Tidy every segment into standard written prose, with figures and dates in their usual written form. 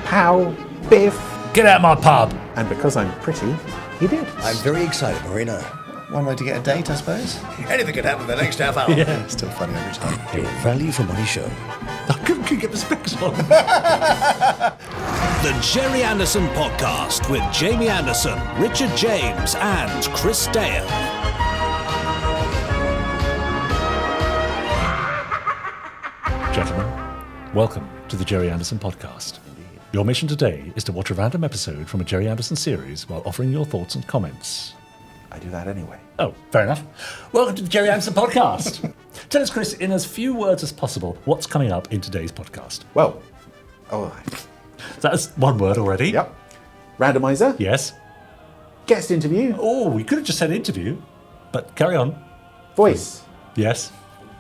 How? Biff? Get out of my pub! And because I'm pretty, he did. I'm very excited, Marina. One way to get a date, I suppose. Anything could happen in the next half hour. Yeah. Still funny every time. Your value for money show. I couldn't get the specs on. The Jerry Anderson Podcast with Jamie Anderson, Richard James, and Chris Dale. Gentlemen, welcome to the Jerry Anderson Podcast. Your mission today is to watch a random episode from a Jerry Anderson series while offering your thoughts and comments. I do that anyway. Oh, fair enough. Welcome to the Jerry Anderson Podcast. Tell us, Chris, in as few words as possible, what's coming up in today's podcast. Well, That's one word already. yep. Randomizer, Yes. guest interview, Oh, we could have just said interview, but carry on. voice, Yes.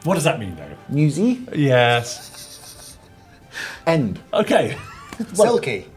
What does that mean, though? newsy, Yes. end. Okay. Silky.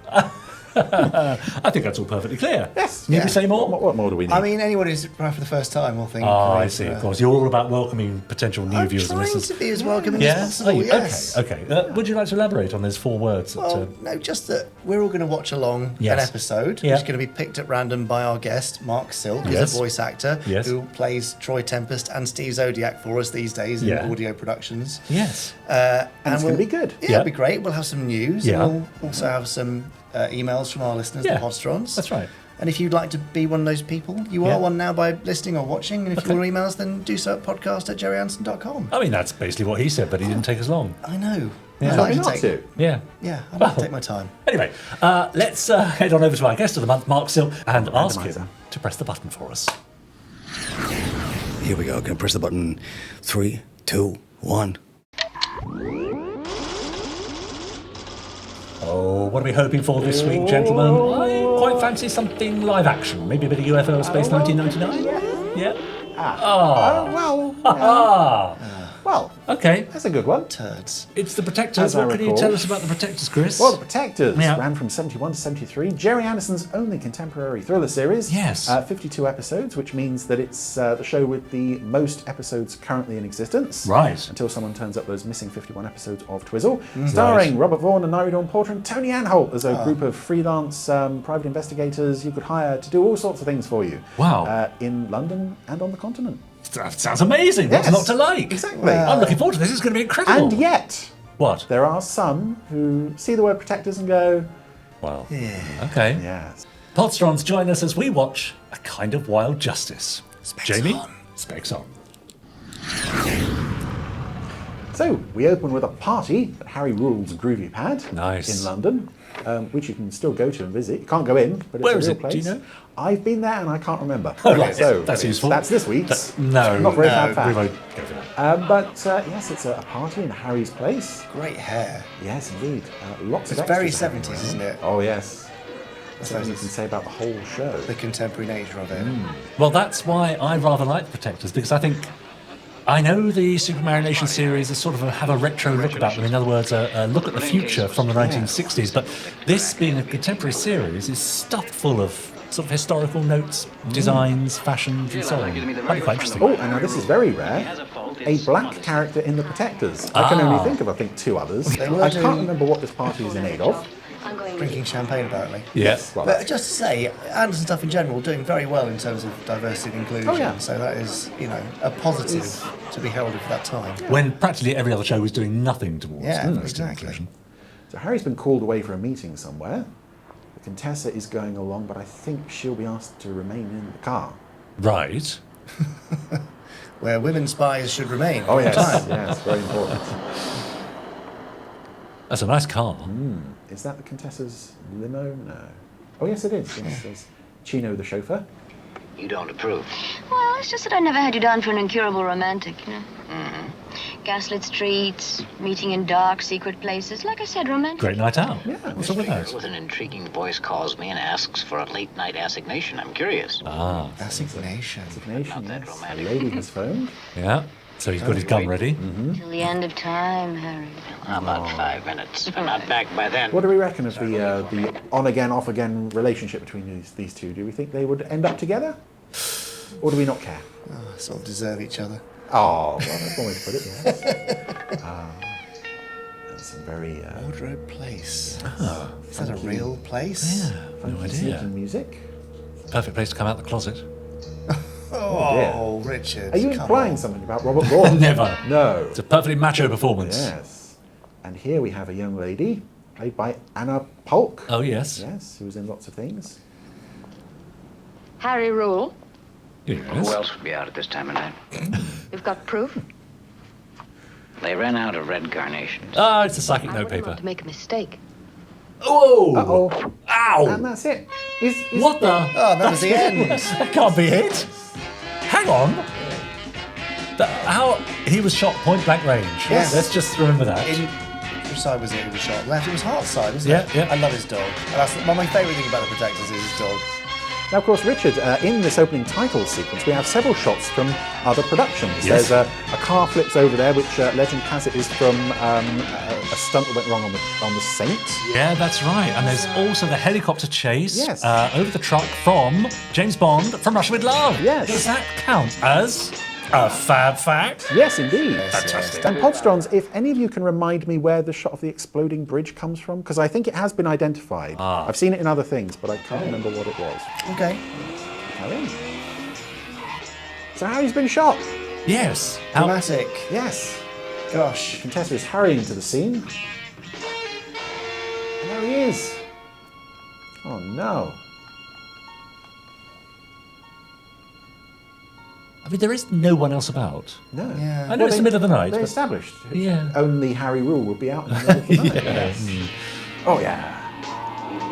I think that's all perfectly clear. Yes. Need Yeah. we say more? What more do we need? I mean, anyone who's right for the first time will think. Oh, I great, see. Of course, you're all about welcoming potential new I'm viewers and trying listeners. to be as welcoming Yeah. as possible. Are you? Yes. Okay. Would you like to elaborate on those 4 words? Well, no, just that we're all going to watch along Yes. an episode, Yeah. which is going to be picked at random by our guest, Mark Silk, who's Yes. a voice actor Yes. who plays Troy Tempest and Steve Zodiac for us these days Yeah. in audio productions. Yes. and it's going to we'll- be good. Yeah, Yeah. it'll be great. We'll have some news. Yeah. And we'll also have some emails from our listeners, Yeah. the Podstrons. That's right. And if you'd like to be one of those people, you Yeah. are one now by listening or watching. And if Okay. you want to email us, then do so at podcast@jerryanderson.com. I mean, that's basically what he said, but he didn't take as long. I know. Yeah. I'd Try like not take, to. Yeah. Yeah, I'd like to Well. take my time. Anyway, let's head on over to our guest of the month, Mark Silk, and ask Randomizer. him to press the button for us. Here we go. Can I press the button? 3, 2, 1. Oh, what are we hoping for this week, gentlemen? I quite fancy something live action. Maybe a bit of UFO Space 1999? Yeah? Well, well, Okay. that's a good one. Turds. It's the Protectors. As I What can you recall. tell us about the Protectors, Chris? Well, The Protectors Yeah. ran from 71 to 73. Jerry Anderson's only contemporary thriller series. Yes. 52 episodes, which means that it's the show with the most episodes currently in existence. Right. Until someone turns up those missing 51 episodes of Twizzle. Starring Robert Vaughn and Nairi Dawn Porter and Tony Anholt as a group of freelance private investigators you could hire to do all sorts of things for you. Wow. In London and on the continent. That sounds amazing. What's Yes. not to like? Exactly. I'm looking forward to this. It's going to be incredible. And yet, What? there are some who see the word Protectors and go, Well. Okay. yes. Podstrons, join us as we watch A Kind of Wild Justice. Specs Jamie? on. Specs on. So, we open with a party at Harry Rule's Groovy Pad Nice. in London, which you can still go to and visit. You can't go in, but it's Where a is real it? place. Do you know? I've been there and I can't remember. right. So, That's useful. That's this week's. No. Not very no, fab we fact. won't go for that. But yes, it's a party in Harry's place. Great hair. Yes, indeed. Lots It's of very extras happening 70s, around. isn't it? Oh, yes. That's suppose something you can it's- say about the whole show. The contemporary nature of it. Well, that's why I rather like the Protectors, because I think I know the Super Mario Nation series is sort of have a retro look about them. In other words, a look at the future from the 1960s. But this, being a contemporary series, is stuffed full of sort of historical notes, designs, fashions, and so on. That'd be quite interesting. Oh, and now this is very rare. A black character in The Protectors. I can only think of, I think, 2 others. They were I can't doing- remember what this party is in aid of. Drinking champagne, apparently. Yes. Well, But just to say, Anderson stuff in general doing very well in terms of diversity and inclusion. Oh, yeah. So that is, a positive to be heralded for that time. When practically every other show was doing nothing towards Yeah, diversity and exactly. inclusion. So Harry's been called away for a meeting somewhere. The Contessa is going along, but I think she'll be asked to remain in the car. Right. Where women spies should remain. Oh, all the yes. time. Yes, very important. That's a nice car. Is that the Contessa's limo? No. Oh, yes, it is. Yes, there's Chino, the chauffeur. You don't approve. Well, it's just that I never had you down for an incurable romantic, Gaslit streets, meeting in dark, secret places. Like I said, romantic. Great night out. Yeah. What's up with Figure that? with an intriguing voice calls me and asks for a late night assignation. I'm curious. Ah, Assignation. Nation, Not that yes. A romantic. lady has phoned. yeah. So he's got his gun ready. Till the end of time, Harry. How about 5 minutes? If I'm not back by then. What do we reckon of the on-again, off-again relationship between these two? Do we think they would end up together? Or do we not care? Sort of deserve each other. Oh, well, that's one way to put it, yes. some very Wardrobe Place. Is that a real place? Yeah, no funky idea. sneaking music. Perfect place to come out the closet. Oh, Richard. Are you come implying on. something about Robert Vaughan? Never. No. It's a perfectly macho performance. Yes. And here we have a young lady played by Anna Polk. Oh, yes. Yes, who was in lots of things. Harry Rule, Who Yes. else would be out at this time of night? you've got proof? They ran out of red carnations. Ah, it's a psychic I wouldn't notepaper. want to make a mistake. Oh! Uh-oh. Ow! And that's it. Is What the? Oh, that was the end. That can't be it. Hang on. How he was shot point blank range. Yes. Let's just remember that. Which side was it he was shot? Left. It was heart side, wasn't it? Yeah, yeah. I love his dog. And that's my favourite thing about the Protectors is his dog. Now, of course, Richard, in this opening title sequence, we have several shots from other productions. Yes. There's a car flips over there, which legend has it is from a stunt that went wrong on the Saint. Yeah, that's right. And there's also the helicopter chase Yes. over the truck from James Bond from Russia with Love. Yes. Does that count as a fab fact? Yes, indeed. Fantastic. And Podstrons, if any of you can remind me where the shot of the exploding bridge comes from, because I think it has been identified. I've seen it in other things, but I can't remember what it was. Okay. Harry? So Harry's been shot. Yes. How, Dramatic. Yes. Gosh. Contessa is hurrying to the scene. And there he is. Oh no. I mean, there is no one else about. No. Yeah. I know it's the middle of the night. They but- established. Yeah. Only Harry Rule would be out in the middle of the night. Yes. Oh yeah.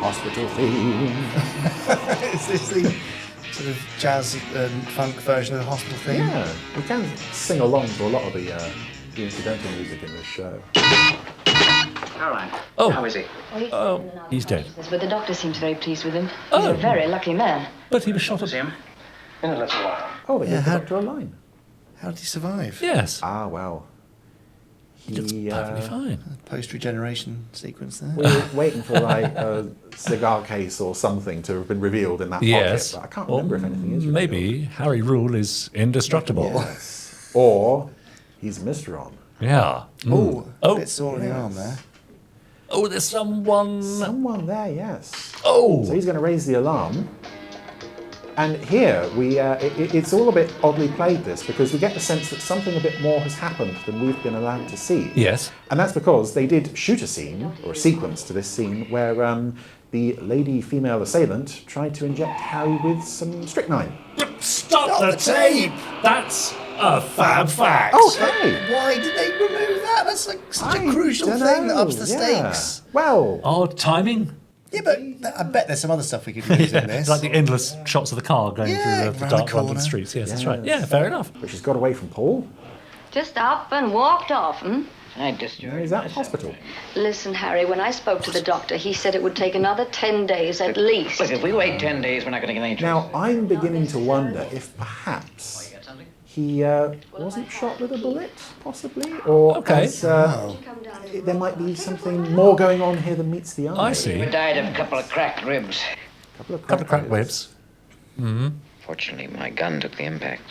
Hospital theme. Is this the sort of jazz and funk version of the hospital theme? Yeah. We can sing along to a lot of the incidental music in this show. Caroline, Oh. how is he? He's dead. But the doctor seems very pleased with him. He's Oh. a very lucky man. But he was shot See at. him? In a little while. Oh, they Yeah, gave the how- doctor a line. How did he survive? Yes. Ah, well. He looks perfectly fine. Post-regeneration sequence there. We were waiting for like a cigar case or something to have been revealed in that Yes. pocket, but I can't remember if anything is revealed. Maybe Harry Rule is indestructible. Yes. Or he's Mr. Yeah. Oh, Oh. a bit sore on the arm there. Oh, there's someone. Someone there, yes. Oh. So he's going to raise the alarm. And here, it's all a bit oddly played, this, because we get the sense that something a bit more has happened than we've been allowed to see. Yes. And that's because they did shoot a scene, or a sequence to this scene, where the lady female assailant tried to inject Harry with some strychnine. Stop the tape! That's a fab fact. Okay. Why did they remove that? That's like such a I crucial dunno, thing that ups the yeah. stakes. Well, Oh, timing? Yeah, but I bet there's some other stuff we could use in this. Like the endless shots of the car going Yeah, through the round the dark London corner. streets. Yes, that's Yes. right. Yeah, fair enough. but she's got away from Paul. Just up and walked off, hmm? I discharged He's out of myself. hospital. Listen, Harry, when I spoke to the doctor, he said it would take another 10 days at least. Look, if we wait 10 days, we're not going to get any Now, I'm beginning to wonder if perhaps he wasn't shot with a bullet, possibly? Or Okay. as, there might be something more going on here than meets the eye. I see. Died of a couple of cracked ribs. Couple of Couple of cracked ribs. Fortunately, my gun took the impact.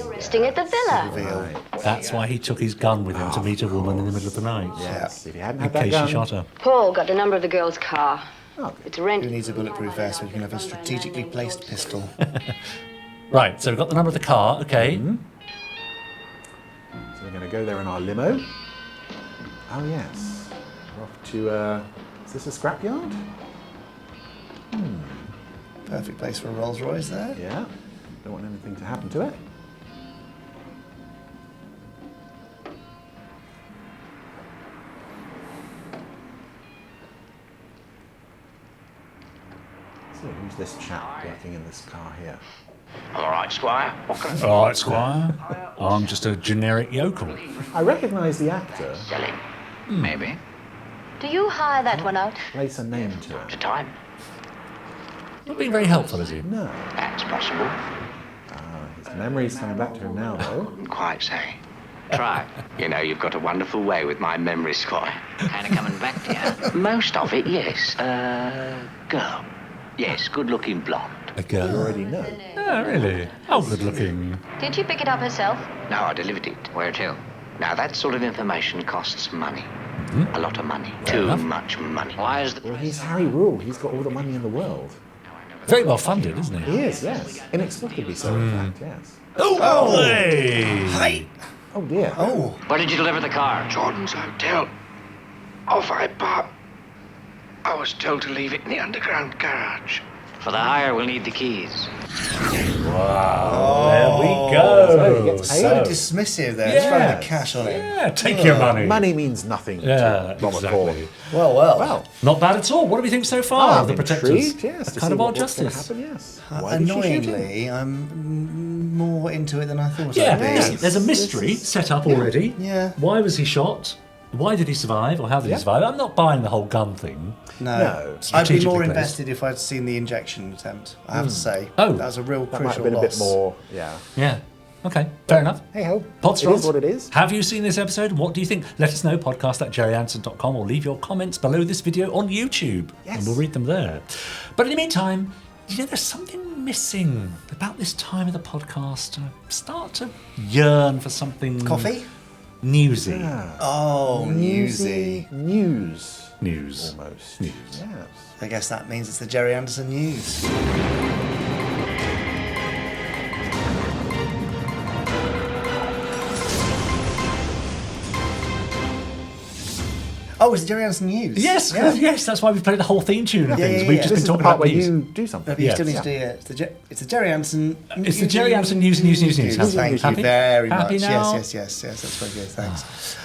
Resting at the villa. That's why he took his gun with him to meet a woman in the middle of the night. Yes, if he hadn't In had that case gun. she shot her. Paul got the number of the girl's car. Oh, It's Who rented. needs a bulletproof vest when you can have a strategically placed pistol? Right, so we've got the number of the car, okay. so we're going to go there in our limo. Oh, yes. We're off to, is this a scrapyard? Perfect place for a Rolls Royce there. Yeah. Don't want anything to happen to it. So who's this chap working in this car here? All right, Squire. What can I All right, Squire. I'm just a generic yokel. I recognise the actor. sell him? Maybe. Do you hire that one out? Place a name to It's it. time. Not being very helpful, is he? No. That's possible. His memory's coming back to him now, though. Wouldn't quite say. Try. You know, you've got a wonderful way with my memory, Squire. Kind of coming back to you. Most of it, yes. Girl. Yes, good-looking blonde. A girl. You already know. Oh, really? How good looking. Did she pick it up herself? No, I delivered it. Where to? Now, that sort of information costs money. A lot of money. Too enough. much money. Why is the Well, he's Harry Rule. He's got all the money in the world. Very well funded, isn't he? He is, yes. Inexplicably so, in fact, yes. Oh, hey! Hey! Oh, dear. Oh, Where did you deliver the car? Jordan's Hotel. Off I pop. I was told to leave it in the underground garage. For the hire, we'll need the keys. There we So go. he gets paid. so dismissive there. Just throwing the cash on it. Yeah, take your money. Money means nothing Yeah, to Robert exactly. Vaughan. Well. Not bad at all. What do we think so far of the I'm Protectors? intrigued, yes, to Kind see of odd what's gonna justice. happen, yes. Why did she shoot him? Annoyingly, I'm more into it than I thought Yeah, I'd be. Yes. there's a mystery set up already. Yeah. Why was he shot? Why did he survive, or how did he survive? I'm not buying the whole gun thing. No. No. I'd be Strategically more placed. invested if I'd seen the injection attempt, I have to say. Oh. That was a real That might have crucial been a loss. bit more, yeah. Yeah. Okay, fair enough. Hey ho, Podstrons, it is what it is. Have you seen this episode? What do you think? Let us know, podcast@jerryanderson.com, or leave your comments below this video on YouTube. Yes. And we'll read them there. But in the meantime, there's something missing about this time of the podcast. I start to yearn for something... Coffee? Newsy. Oh, newsy. News. News. Almost. News. Yes. I guess that means it's the Jerry Anderson news. Oh, it's the Jerry Anderson news. Yes, Yeah. yes, that's why we've played the whole theme tune and Yeah, things. yeah, We've yeah. just This been is the talking part about where news. you do something. No, but you Yes. still need to do it. It's the Jerry Anderson. It's the Jerry Anderson news. Thank Happy? you very Happy much. now? Yes. That's very good. Thanks.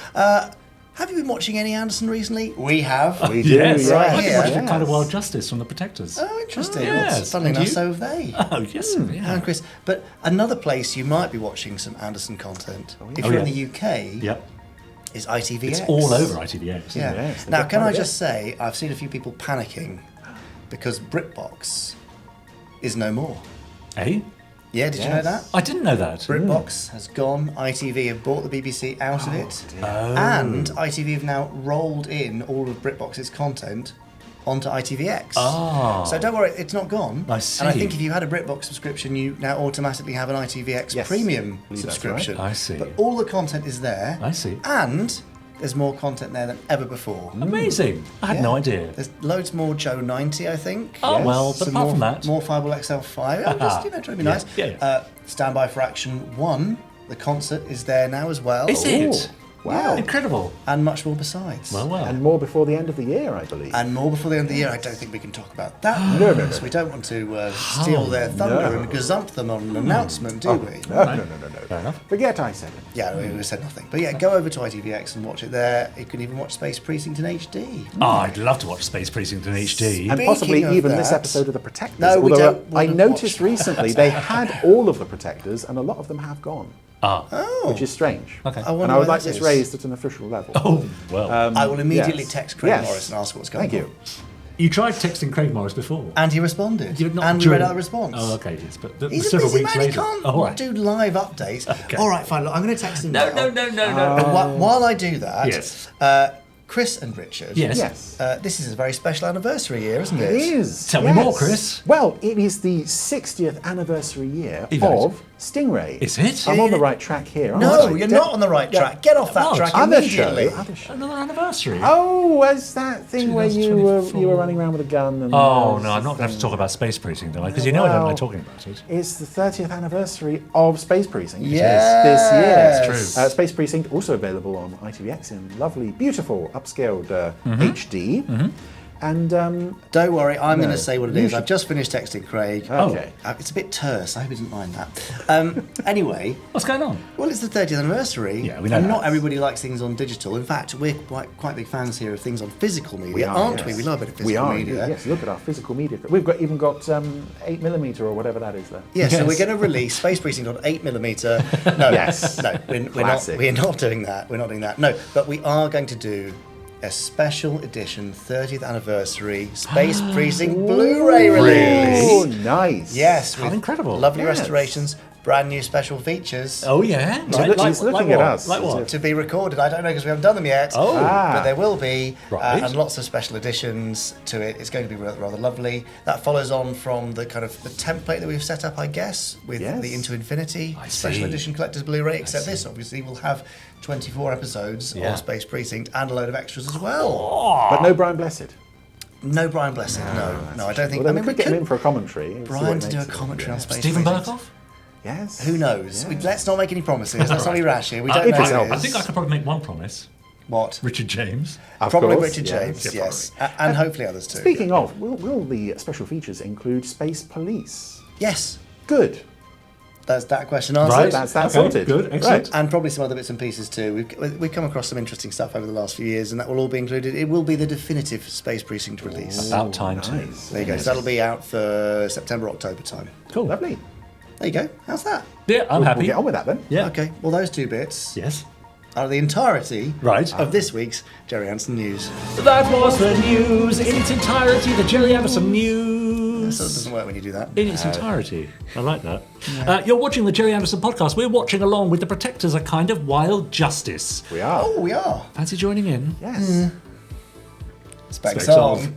Have you been watching any Anderson recently? We have. We do, Yes, yeah. I've been Yeah. watching Yes. Kind of Wild Justice from the Protectors. Oh, interesting. Yes, Funnily and enough, you? so have they. Oh, yes, yeah. And Chris, but another place you might be watching some Anderson content if Oh, you're in yeah. the UK Yep. is ITVX. It's all over ITVX. Yeah. Yes, they Now, get can quite I a just say, I've seen a few people panicking because BritBox is no more. Eh? Yeah, did you know Yes. that? I didn't know that. BritBox has gone. ITV have bought the BBC out of it, and ITV have now rolled in all of BritBox's content onto ITVX. Ah. So don't worry, it's not gone. I And I see. think if you had a BritBox subscription, you now automatically have an ITVX Yes. premium That's subscription. right. I see. But all the content is there. I see. And there's more content there than ever before. Amazing. I had no Yeah. idea. There's loads more Joe 90, I think. Oh, Yes. well, but Some apart more, from that... more Fireball XL5. Oh, just, trying to be Yeah, nice. yeah. Stand By for Action 1, the concert is there now as well. Is it? Wow. Incredible. And much more besides. Well. And more before the end of the year, I believe. And more before the end of the year. I don't think we can talk about that. No, no, no. So we don't want to steal their thunder and gazump them on an announcement, do we? No. Fair enough. Forget I said it. Yeah, we said nothing. But yeah, go over to ITVX and watch it there. You can even watch Space Precinct in HD. Oh, I'd love to watch Space Precinct in HD. And possibly Speaking of even this that- episode of The Protectors. No, we although don't I wanna noticed watch that. recently they had all of The Protectors and a lot of them have gone, Ah. which is strange. Okay. I wonder And I would why like that this is. raised at an official level. Oh, well. I will immediately yes. text Craig Yes. Morris and ask what's going Thank on. you. You tried texting Craig Morris before. And he responded. You're not And we during- read out the response. Oh, okay, yes. But He's a several busy weeks man, he later. can't Oh, all right. do live updates. Okay. All right, fine. Look, I'm going to text him now. No. But while I do that, Yes. Chris and Richard, Yes. Yes. this is a very special anniversary year, isn't it? It is. Tell me more, Chris. Well, it is the 60th anniversary year Event. of Stingray. Is it? I'm on the right track here. aren't No, I? you're not on the right track. Get off that Oh, track Other immediately. show. Other show. Another anniversary. Oh, was that thing where you were 2024. running around with a gun? And Oh, no, I'm not going to have to talk about Space Precinct, am I? Because you know I don't Well, like talking about it. It's the 30th anniversary of Space Precinct. Yes. This year. It's true. Space Precinct also available on ITVX in lovely, beautiful, upscaled HD. And Don't worry, I'm No. going to say what it You is. should- I've just finished texting Craig. okay. It's a bit terse. I hope he doesn't mind that. Anyway, What's going on? well, it's the 30th anniversary. Yeah, we know and that. not everybody likes things on digital. In fact, we're quite big fans here of things on physical media, We are, aren't yes. we? We love a bit of physical We are, media. indeed, yes. Look at our physical media. We've even got 8mm or whatever that is there. Yeah, so Yes. we're going to release Space Precinct on 8mm. No, Yes. no, we're not. Classic. We're not doing that. We're not doing that. No, but we are going to do a special edition 30th anniversary Space Precinct Blu-ray release. Oh, nice. Yes, How with incredible. Lovely Yes. restorations. brand new special features Oh yeah, He's looking at us. Like what? to be recorded. I don't know because we haven't done them yet. Oh. But there will be, Right. and lots of special additions to it. It's going to be rather lovely. That follows on from the kind of the template that we've set up, I guess, with Yes. the Into Infinity I special see. edition collector's Blu-ray. Except this, obviously, will have 24 episodes Yeah. of Space Precinct and a load of extras as well. But no Brian Blessed. No Brian Blessed. No, I don't think. Well, then I we mean, could get him in for a commentary. and see Brian what to do a makes it. commentary on Space Stephen Precinct. Berkoff? Yes. Who knows? Yeah. Let's not make any promises. Let's not be rash here. We don't know. Idris who it Elba. I is. think I could probably make one promise. What? Richard James. Of Probably course, Richard yeah. James, yes. And hopefully others too. Speaking of, will the special features include Space Police? Yes, Good. that's that question answered. Right. That's Okay, sorted. good, excellent. Right. And probably some other bits and pieces too. We've come across some interesting stuff over the last few years, and that will all be included. It will be the definitive Space Precinct release. About time too. Nice. There you go. So that'll be out for September, October time. Cool. Lovely. There you go. How's that? Yeah, I'm happy. We'll get on with that then. Yeah. Okay. Well, those two bits Yes. are the entirety Right. of this week's Jerry Hansen news. That was the news in its entirety. The Jerry Anderson news. So it doesn't work when you do that. In its entirety. I like that. You're watching the Jerry Anderson podcast. We're watching along with The Protectors, a kind of wild justice. We are. Oh, we are. Fancy joining in? Yes. Specs Specs on.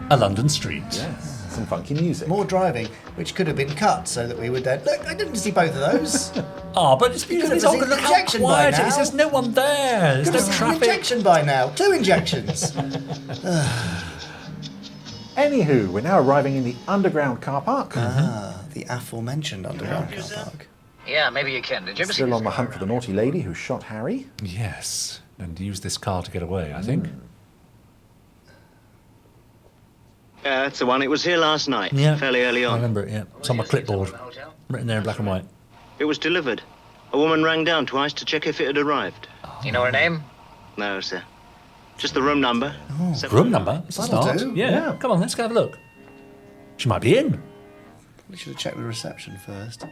A London street. Yes. Some funky music. More driving, which could have been cut so that we would then. Look, I didn't see both of those. Oh, but it's could have beautiful. seen an Look how injection by quiet it now. is. There's no one there. There's no There's an traffic. injection by now. 2 injections. Anywho, we're now arriving in the underground car park. The aforementioned underground car park. Yeah, maybe you can. Did you ever see Still this on the car hunt for the naughty lady who shot Harry. Yes. And use this car to get away, I think. Yeah, that's the one. It was here last night, Yeah. fairly early I on. remember it, yeah. It's on my clipboard. Written there in black and white. It was delivered. A woman rang down twice to check if it had arrived. You know her name? No, sir. Just the room number. Room number? It's a That'll start. do. Yeah. Come on, let's go have a look. She might be in. We should have checked with reception first.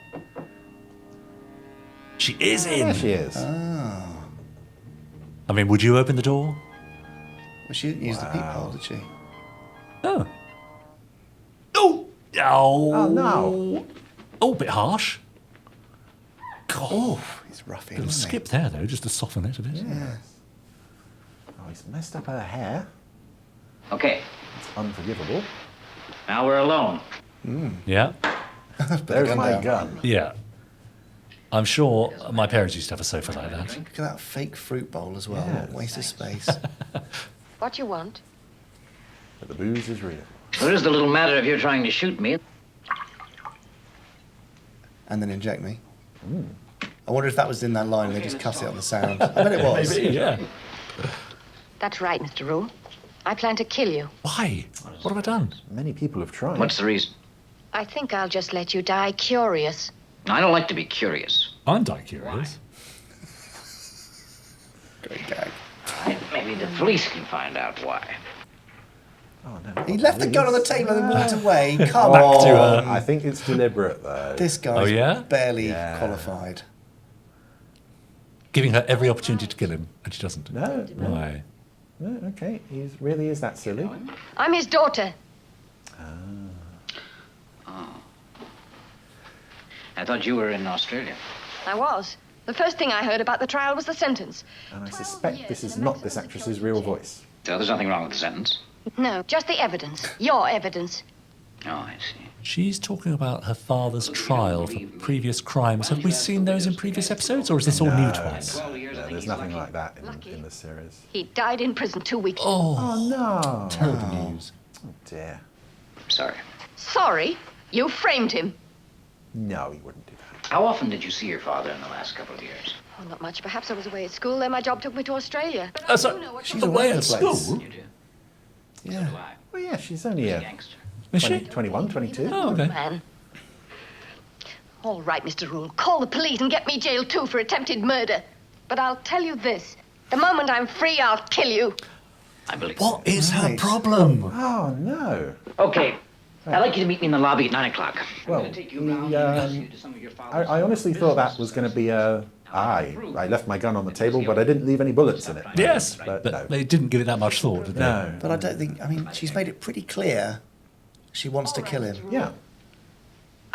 She is in. There she is. I mean, would you open the door? Well, she didn't use the peephole, did she? Oh. Oh! Oh, Oh, no. Oh, a bit harsh. God. Oh, he's rough in, Little isn't skip there, though, just to soften it a bit. Yes. Oh, he's messed up her hair. Okay, It's unforgivable. now we're alone. Yeah. There's gun my down. gun. Yeah. I'm sure my parents used to have a sofa like that. Look at that fake fruit bowl as well. Yeah. What a waste of space. What you want? But the booze is real. What is the little matter of you trying to shoot me? And then inject me. I wonder if that was in that line and they just cut it on the sound. I bet it was. Yeah. That's right, Mr. Rule. I plan to kill you. Why? What have I done? Many people have tried. What's the reason? I think I'll just let you die curious. I don't like to be curious. I'm die curious. Great gag. Maybe the police can find out why. Oh, no. He left the gun on the table and then walked away. Come Back on. to her. I think it's deliberate, though. This guy's Oh, yeah? barely Yeah. qualified. Giving her every opportunity to kill him, and she doesn't. No, no, Why? no, okay. He really is that silly. I'm his daughter. I thought you were in Australia. I was. The first thing I heard about the trial was the sentence. And I suspect this is not this actress's real voice. So there's nothing wrong with the sentence? No, just the evidence. Your evidence. Oh, I see. She's talking about her father's trial for previous crimes. Have we seen those in previous episodes, or is this all new to us? No, there's nothing like that in the series. He died in prison 2 weeks ago. Oh, no. Terrible news. Oh, dear. Sorry. Sorry? You framed him. No, he wouldn't do that. How often did you see your father in the last couple of years? Oh, not much. Perhaps I was away at school. Then my job took me to Australia. But I So do know what she's you away all at over the place. school? You do? Yeah. Do I? Well, yeah, she's only a Gangster. Is 20, she? 21, 22. Oh, okay. man. All right, Mr. Rule. Call the police and get me jailed too for attempted murder. But I'll tell you this. The moment I'm free, I'll kill you. I believe. What is her Right. problem? Oh, no. Okay. I'd like you to meet me in the lobby at 9 o'clock. Well, I'm going to take you around and introduce you to some of your father's I honestly thought that was going to be a... I left my gun on the table, but I didn't leave any bullets in it. Yes, But but no. they didn't give it that much thought, did they? No. But I don't think, I mean, she's made it pretty clear she wants to kill him. Yeah.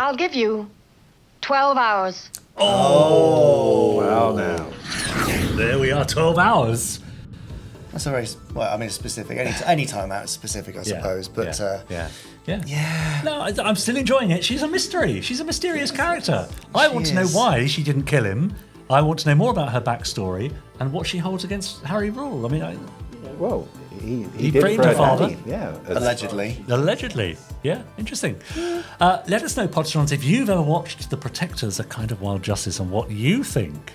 I'll give you 12 hours. Well, now. There we are, 12 hours. That's a very well. I mean, it's specific. Any time out is specific, I suppose. But yeah. No, I'm still enjoying it. She's a mystery. She's a mysterious character. I want to know why she didn't kill him. I want to know more about her backstory and what she holds against Harry Rule. I mean, well, he did framed her father. Daddy. Yeah, allegedly. Allegedly. Yeah, interesting. Let us know, Potterons, if you've ever watched The Protectors, A Kind of Wild Justice, and what you think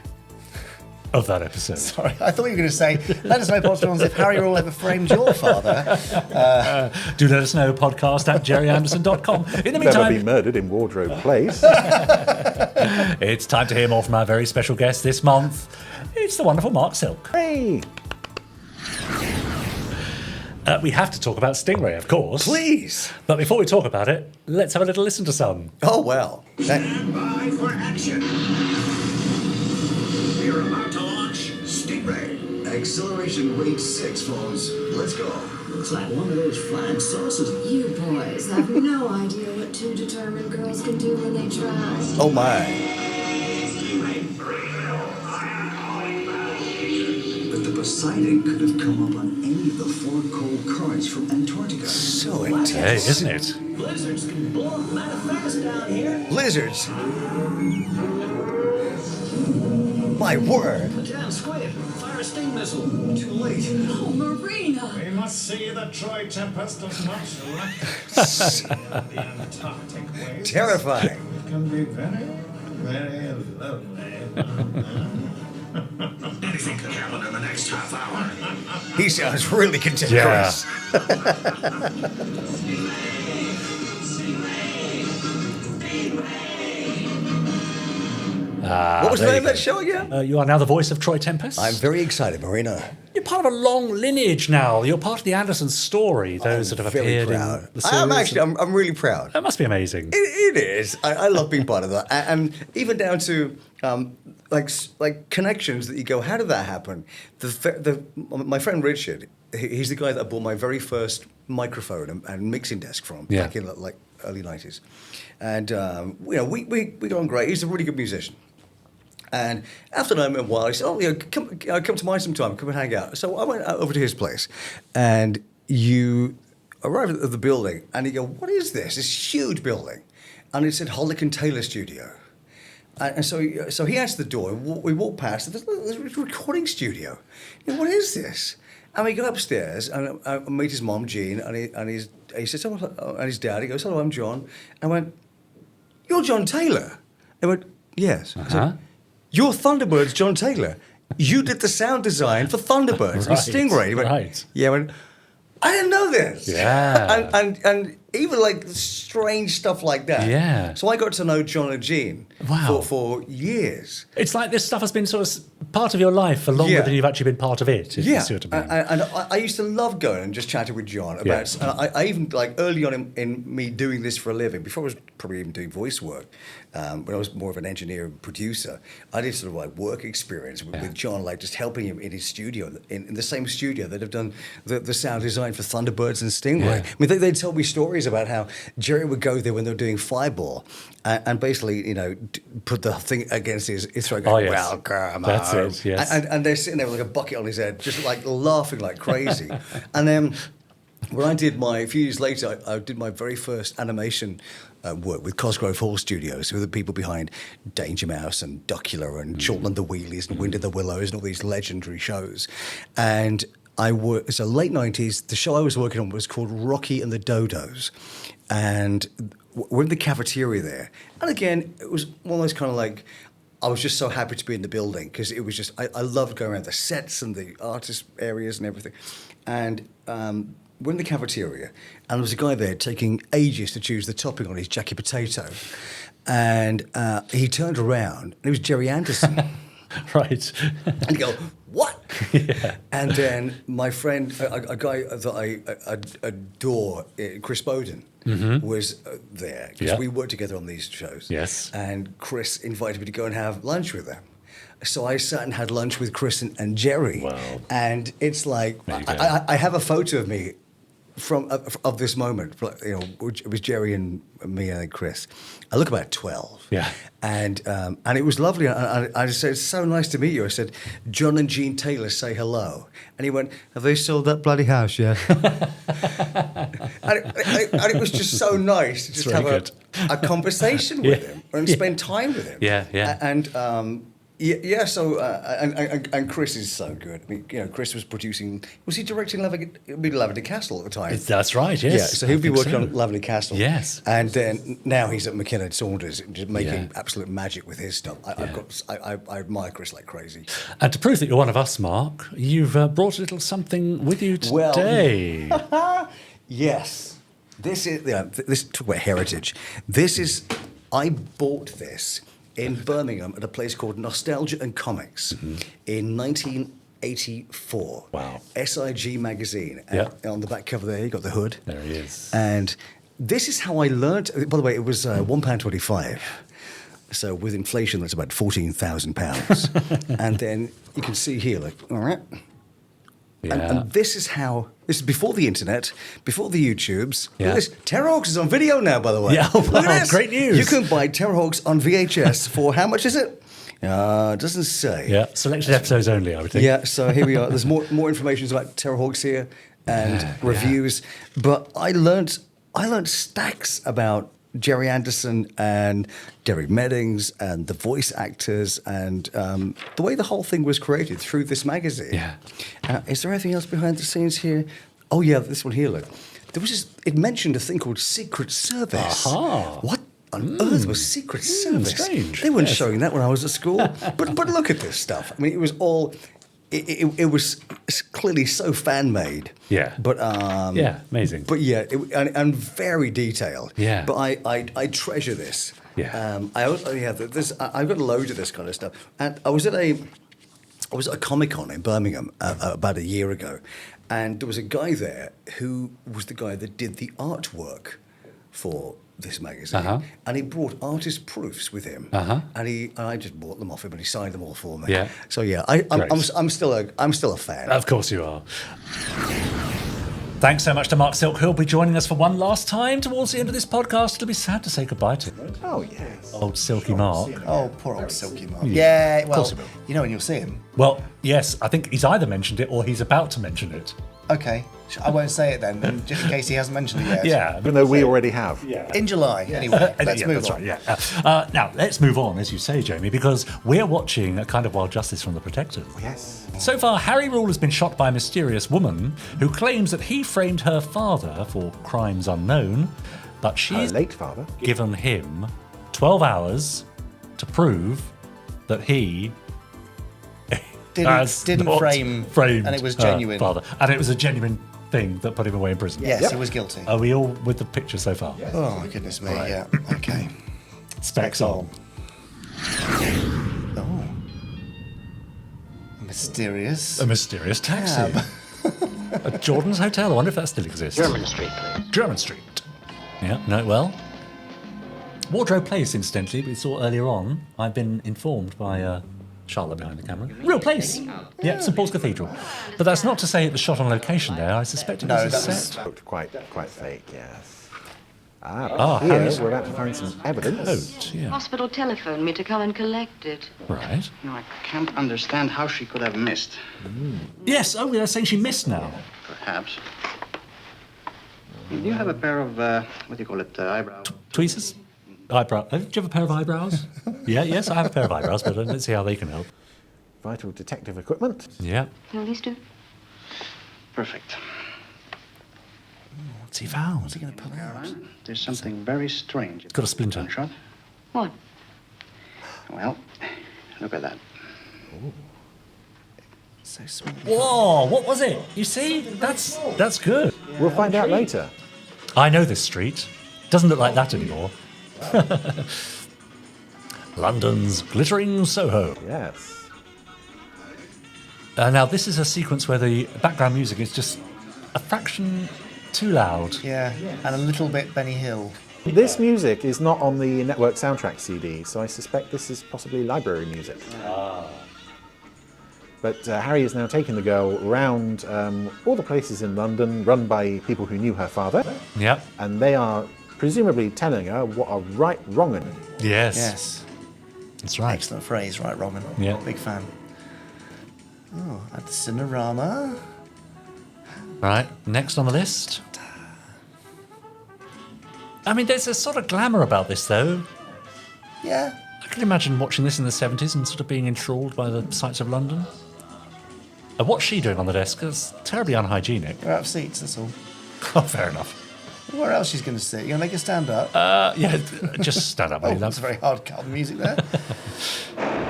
of that episode. Sorry, I thought you were going to say, let us know, Potterons, if Harry Rule ever framed your father. Do let us know, podcast at jerryanderson.com. In the meantime, never be murdered in Wardrobe Place. It's time to hear more from our very special guest this month. It's the wonderful Mark Silk. Hey! We have to talk about Stingray, of course. Please. But before we talk about it, let's have a little listen to some. Oh, well. Stand by for action. We're about to launch Stingray. Acceleration rate 6, folks. Let's go. Looks like one of those flying saucers. You boys have no idea what two determined girls can do when they try. Oh, my. But the Poseidon could have come up on any of the 4 cold currents from Antarctica. So intense. Hey, isn't it? Blizzards can blow up manifest down here. Blizzards. My word. Damn squid. Fire a sting missile. Too late. Oh, Marina! We must see that Troy Tempest does not lack the Antarctic waste. Terrifying. It can be very, very lovely. Anything could happen in the next half hour. He sounds really cantankerous. What was the name of that show again? You are now the voice of Troy Tempest. I'm very excited, Marina. You're part of a long lineage now. You're part of the Anderson story. Those that have appeared in the series. I'm really proud. That must be amazing. It is. I love being part of that, and even down to like connections that you go, how did that happen? My friend Richard, he's the guy that I bought my very first microphone and mixing desk from back in like early 90s, and we got on great. He's a really good musician. And after a while, he said, "Oh, come to mine sometime. Come and hang out." So I went over to his place, and you arrived at the building, and you go, "What is this? This huge building?" And it said Hollick and Taylor Studio. And so he answered the door. We walked past. There's a recording studio. What is this? And we go upstairs, and I meet his mom, Jean, and he says, "Oh," and his dad. He goes, "Hello, I'm John." And I went, "You're John Taylor?" I went, "Yes." I said, "You're Thunderbird's John Taylor. You did the sound design for Thunderbirds and Stingray." He went, "Yeah." I went, "I didn't know this." Yeah. And even like strange stuff like that. Yeah. So I got to know John and Jean for years. It's like this stuff has been sort of part of your life for longer than you've actually been part of it. If you see what I mean. And I used to love going and just chatting with John about. I even like early on in me doing this for a living, before I was probably even doing voice work, when I was more of an engineer and producer, I did sort of like work experience with John, like just helping him in his studio, in the same studio that have done the sound design for Thunderbirds and Stingray. I mean, they'd tell me stories about how Jerry would go there when they were doing Fireball, and basically, put the thing against his throat, going, "Welcome That's home." it, yes. And they're sitting there with like a bucket on his head, just like laughing like crazy. And then when I did a few years later, I did my very first animation work with Cosgrove Hall Studios, who are the people behind Danger Mouse and Duckula and Children and the Wheelies and Wind in the Willows and all these legendary shows. And so late 90s, the show I was working on was called Rocky and the Dodos. And we're in the cafeteria there. And again, it was one of those kind of like, I was just so happy to be in the building because it was just, I loved going around the sets and the artist areas and everything. And we're in the cafeteria, and there was a guy there taking ages to choose the topping on his Jackie Potato. And he turned around, and it was Jerry Anderson. Right. And you go, "What?" Yeah. And then my friend, a guy that I adore, Chris Bowden, was there because we worked together on these shows. Yes. And Chris invited me to go and have lunch with them. So I sat and had lunch with Chris and Jerry. Wow. And it's like, I have a photo of me of this moment, you know, which it was Jerry and me and Chris. I look about 12. Yeah. And it was lovely. I just said, "It's so nice to meet you." I said, "John and Jean Taylor say hello." And he went, "Have they sold that bloody house yet?" and it was just so nice to just have a conversation with him and spend time with him. Yeah, yeah. And so and Chris is so good. I mean, you know, Chris was he directing Lavender Castle at the time? That's right, yes. Yeah, so he'll be working on Lavender Castle. Yes. And then now he's at McKinnon Saunders, just making absolute magic with his stuff. I admire Chris like crazy. And to prove that you're one of us, Mark, you've brought a little something with you today. Well, yes. This is, this talk about heritage. I bought this in Birmingham at a place called Nostalgia and Comics in 1984. Wow. SIG magazine. And on the back cover there, you got the hood. There he is. And this is how I learned. By the way, it was £1.25. So with inflation, that's about £14,000. And then you can see here, like, all right. Yeah. And this is before the internet, before the YouTubes. Yeah. Look at this. Terrorhawks is on video now, by the way. Yeah, Look at wow, this. great news. You can buy Terrorhawks on VHS for how much is it? It doesn't say. Yeah, selected episodes only, I would think. Yeah, so here we are. There's more information about Terrorhawks here and reviews. But I learned stacks about Jerry Anderson and Derek Meddings and the voice actors and the way the whole thing was created through this magazine. Yeah. Is there anything else behind the scenes here? Oh yeah, this one here. Look, there was it mentioned a thing called Secret Service. Aha. What on earth was Secret Service? Strange. They weren't showing that when I was at school. but look at this stuff. I mean, it was all. It was clearly so fan made. Yeah. But amazing. But yeah, and very detailed. Yeah. But I treasure this. Yeah. I've got loads of this kind of stuff. And I was at a Comic-Con in Birmingham about a year ago, and there was a guy there who was the guy that did the artwork for this magazine, and he brought artist proofs with him, and I just bought them off him, and he signed them all for me. Yeah. So yeah, I'm still a fan. Of course you are. Thanks so much to Mark Silk, who'll be joining us for one last time towards the end of this podcast. It'll be sad to say goodbye to him. Oh, yes. Old Silky Mark. Oh, poor old Silky Mark. Yeah, Yeah, well, of course he will. you know when you'll see him. Well, yes, I think he's either mentioned it or he's about to mention it. Okay, I won't say it then, just in case he hasn't mentioned it yet. Yeah. Even though we already have. Yeah. In July, anyway. Let's yeah, move that's on. right, yeah. Now, let's move on, as you say, Jamie, because we're watching a kind of Wild Justice from the Protectors. Yes. So far, Harry Rule has been shot by a mysterious woman who claims that he framed her father for crimes unknown, but she's Her late father. given him 12 hours to prove that he Didn't not frame, framed and it was her genuine. father. And it was a genuine thing that put him away in prison. Yes, he was guilty. Are we all with the picture so far? Oh, my goodness me, yeah. Okay. Specs on. Oh. Mysterious. A mysterious taxi. At Jordan's Hotel. I wonder if that still exists. German Street, please. German Street. Yeah, no, well. Wardrobe Place, incidentally, we saw earlier on. I've been informed by Charlotte behind the camera. Real place. Yeah, St Paul's Cathedral. But that's not to say it was shot on location there. I suspect it was a set. Looked quite fake, yes. Harry. We're about to find some evidence. Coat, yeah. Hospital telephoned me to come and collect it. Right. No, I can't understand how she could have missed. Yes, oh, they're saying she missed now. Perhaps. Do you have a pair of, what do you call it, eyebrows? Tweezers? Eyebrow. Do you have a pair of eyebrows? Yes, I have a pair of eyebrows, but let's see how they can help. Vital detective equipment. Yeah. Will these do? Perfect. What's he found? What's he going to pull out? There's something very strange. Got a splinter. Shot. What? Well, look at that. So small. Whoa, what was it? You see? That's good. We'll find out later. I know this street. Doesn't look like that anymore. London's glittering Soho. Yes. Now, this is a sequence where the background music is just a fraction too loud. Yeah, and a little bit Benny Hill. This music is not on the network soundtrack CD, so I suspect this is possibly library music. But Harry is now taking the girl around all the places in London, run by people who knew her father. Yep. And they are presumably telling her what are right, wrong, and Yes. Yes. That's right. Excellent phrase, right, Robin? Yeah. Big fan. Oh, at the Cinerama. Right, next on the list. I mean, there's a sort of glamour about this, though. Yeah. I can imagine watching this in the 70s and sort of being enthralled by the sights of London. What's she doing on the desk? It's terribly unhygienic. We're out of seats, that's all. Oh, fair enough. Where else she's going to sit? You going to make her stand up? Yeah, just stand up, Oh, love. that's very hard cut music there.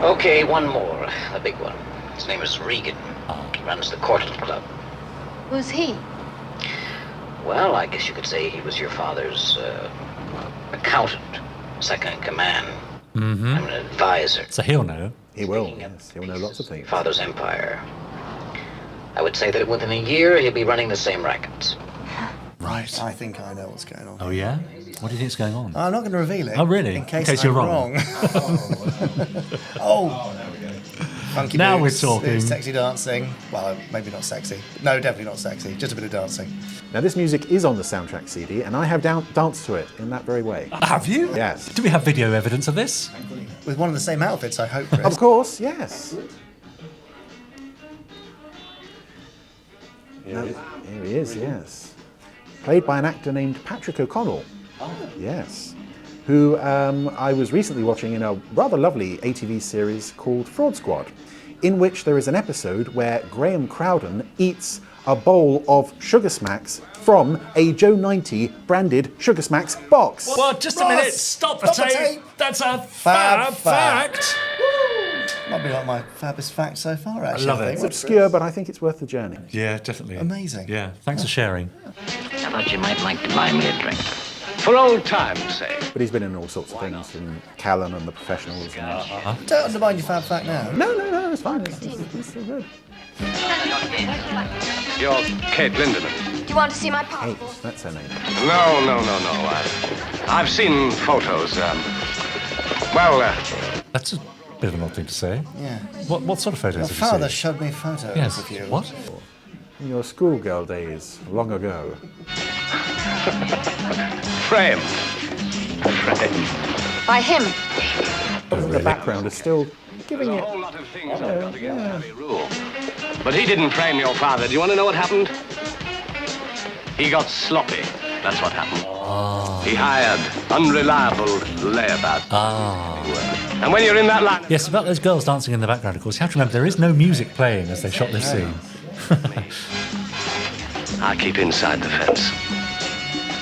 Okay, one more. A big one. His name is Regan. He runs the Cortland Club. Who's he? Well, I guess you could say he was your father's accountant, second in command. Mm-hmm. I'm an advisor. So he'll know. He will. Yes, he'll know lots of things. Father's empire. I would say that within a year he'll be running the same rackets. Right. I think I know what's going on. Oh, yeah? What do you think's going on? I'm not going to reveal it. Oh, really? In case, you're I'm wrong. Oh. Funky Now boots, we're talking. Sexy dancing. Well, maybe not sexy. No, definitely not sexy. Just a bit of dancing. Now, this music is on the soundtrack CD, and I have danced to it in that very way. Have you? Yes. Do we have video evidence of this? With one of the same outfits, I hope, Chris. Of course, yes. Here he is, yes. Played by an actor named Patrick O'Connell. Yes. Who I was recently watching in a rather lovely ATV series called Fraud Squad, in which there is an episode where Graham Crowden eats a bowl of Sugar Smacks from a Joe 90 branded Sugar Smacks box. Well, just a minute. Stop the tape. That's a Fab fact. Might be like my fabbest fact so far, actually. love it. It's obscure, but I think it's worth the journey. Yeah, definitely. Amazing. Yeah, thanks for sharing. I thought you might like to buy me a drink. For old time's sake. But he's been in all sorts of things, from Callan and the Professionals. And... Don't undermine your fab fact now. No, it's fine. It's still good. You're Kate Lindemann. Do you want to see my passport? Kate, that's her name. No. I've seen photos. That's a bit of an odd thing to say. Yeah. What sort of photos Your have father you seen? showed me photos Yes. of you. What? In your schoolgirl days, long ago. Frame. By him. The background is still giving it. A whole lot of things I've got against Harry Rule. But he didn't frame your father. Do you want to know what happened? He got sloppy. That's what happened. He hired unreliable layabouts. And when you're in that line... Yes, about those girls dancing in the background, of course. You have to remember there is no music playing as they shot this scene. I keep inside the fence.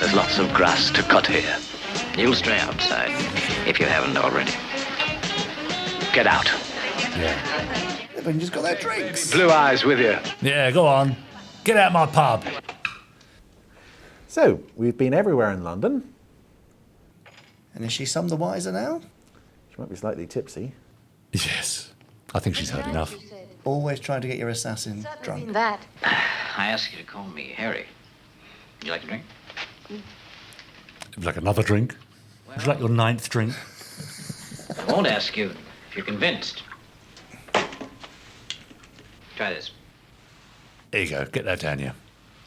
There's lots of grass to cut here. You'll stay outside, if you haven't already. Get out. Yeah. They've just got their drinks. Blue Eyes with you. Yeah, go on. Get out of my pub. So, we've been everywhere in London. And is she some the wiser now? She might be slightly tipsy. Yes. I think she's heard enough. Always trying to get your assassin drunk. That. I ask you to call me Harry. Would you like a drink? Would you like another drink? Would you like your 9th drink? I won't ask you if you're convinced. Try this. There you go. Get that down, yeah.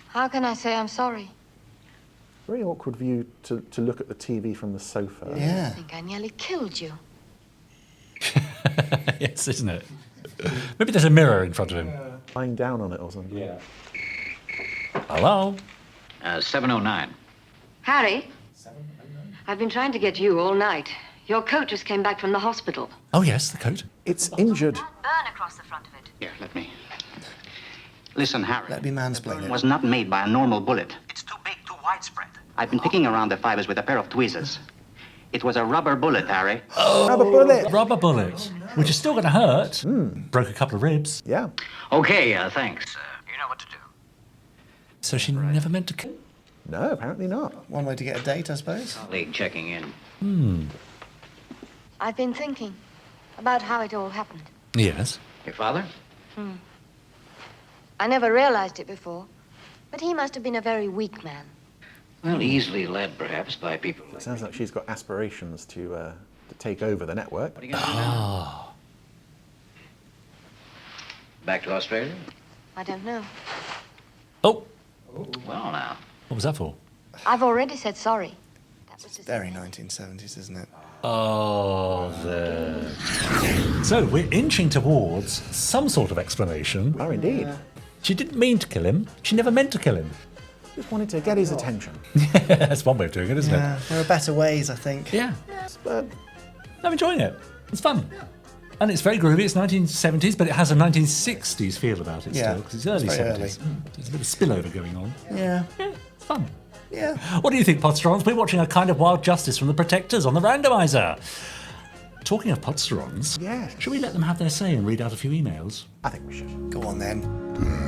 How can I say I'm sorry? Very awkward view to look at the TV from the sofa. Yeah. I think I nearly killed you. Yes, isn't it? Maybe there's a mirror in front of him. Lying down on it or something. Yeah. Hello? 709. Harry? I've been trying to get you all night. Your coat just came back from the hospital. Oh, yes, the coat. It's injured. Burn across the front of it. Here, let me. Listen, Harry. Let me mansplain It it. was not made by a normal bullet. It's too big, too widespread. I've been picking around the fibers with a pair of tweezers. It was a rubber bullet, Harry. Rubber bullet. Rubber bullet, which is still going to hurt. Broke a couple of ribs. Yeah. Okay, thanks. You know what to do. So she never meant to kill. No, apparently not. One way to get a date, I suppose. Colleague checking in. I've been thinking about how it all happened. Yes. Your father? I never realized it before, but he must have been a very weak man. Well, easily led, perhaps, by people. It sounds like she's got aspirations to take over the network. What are you going to do now? Back to Australia? I don't know. Oh, Well, now. what was that for? I've already said sorry. Very 1970s, isn't it? Oh, there. So we're inching towards some sort of explanation. Oh, indeed. She didn't mean to kill him. She never meant to kill him. Just wanted to get his attention. That's one way of doing it, isn't Yeah, there are better ways, I think. it? Yeah. But I'm enjoying it. It's fun. And it's very groovy. It's 1970s, but it has a 1960s feel about it Yeah, still, because it's early it's very 70s. There's a bit of spillover going on. Yeah. Yeah, it's fun. Yeah. What do you think, Podsterons? We're watching a kind of wild justice from the Protectors on the randomizer. Talking of Podsterons, should we let them have their say and read out a few emails? I think we should. Go on then.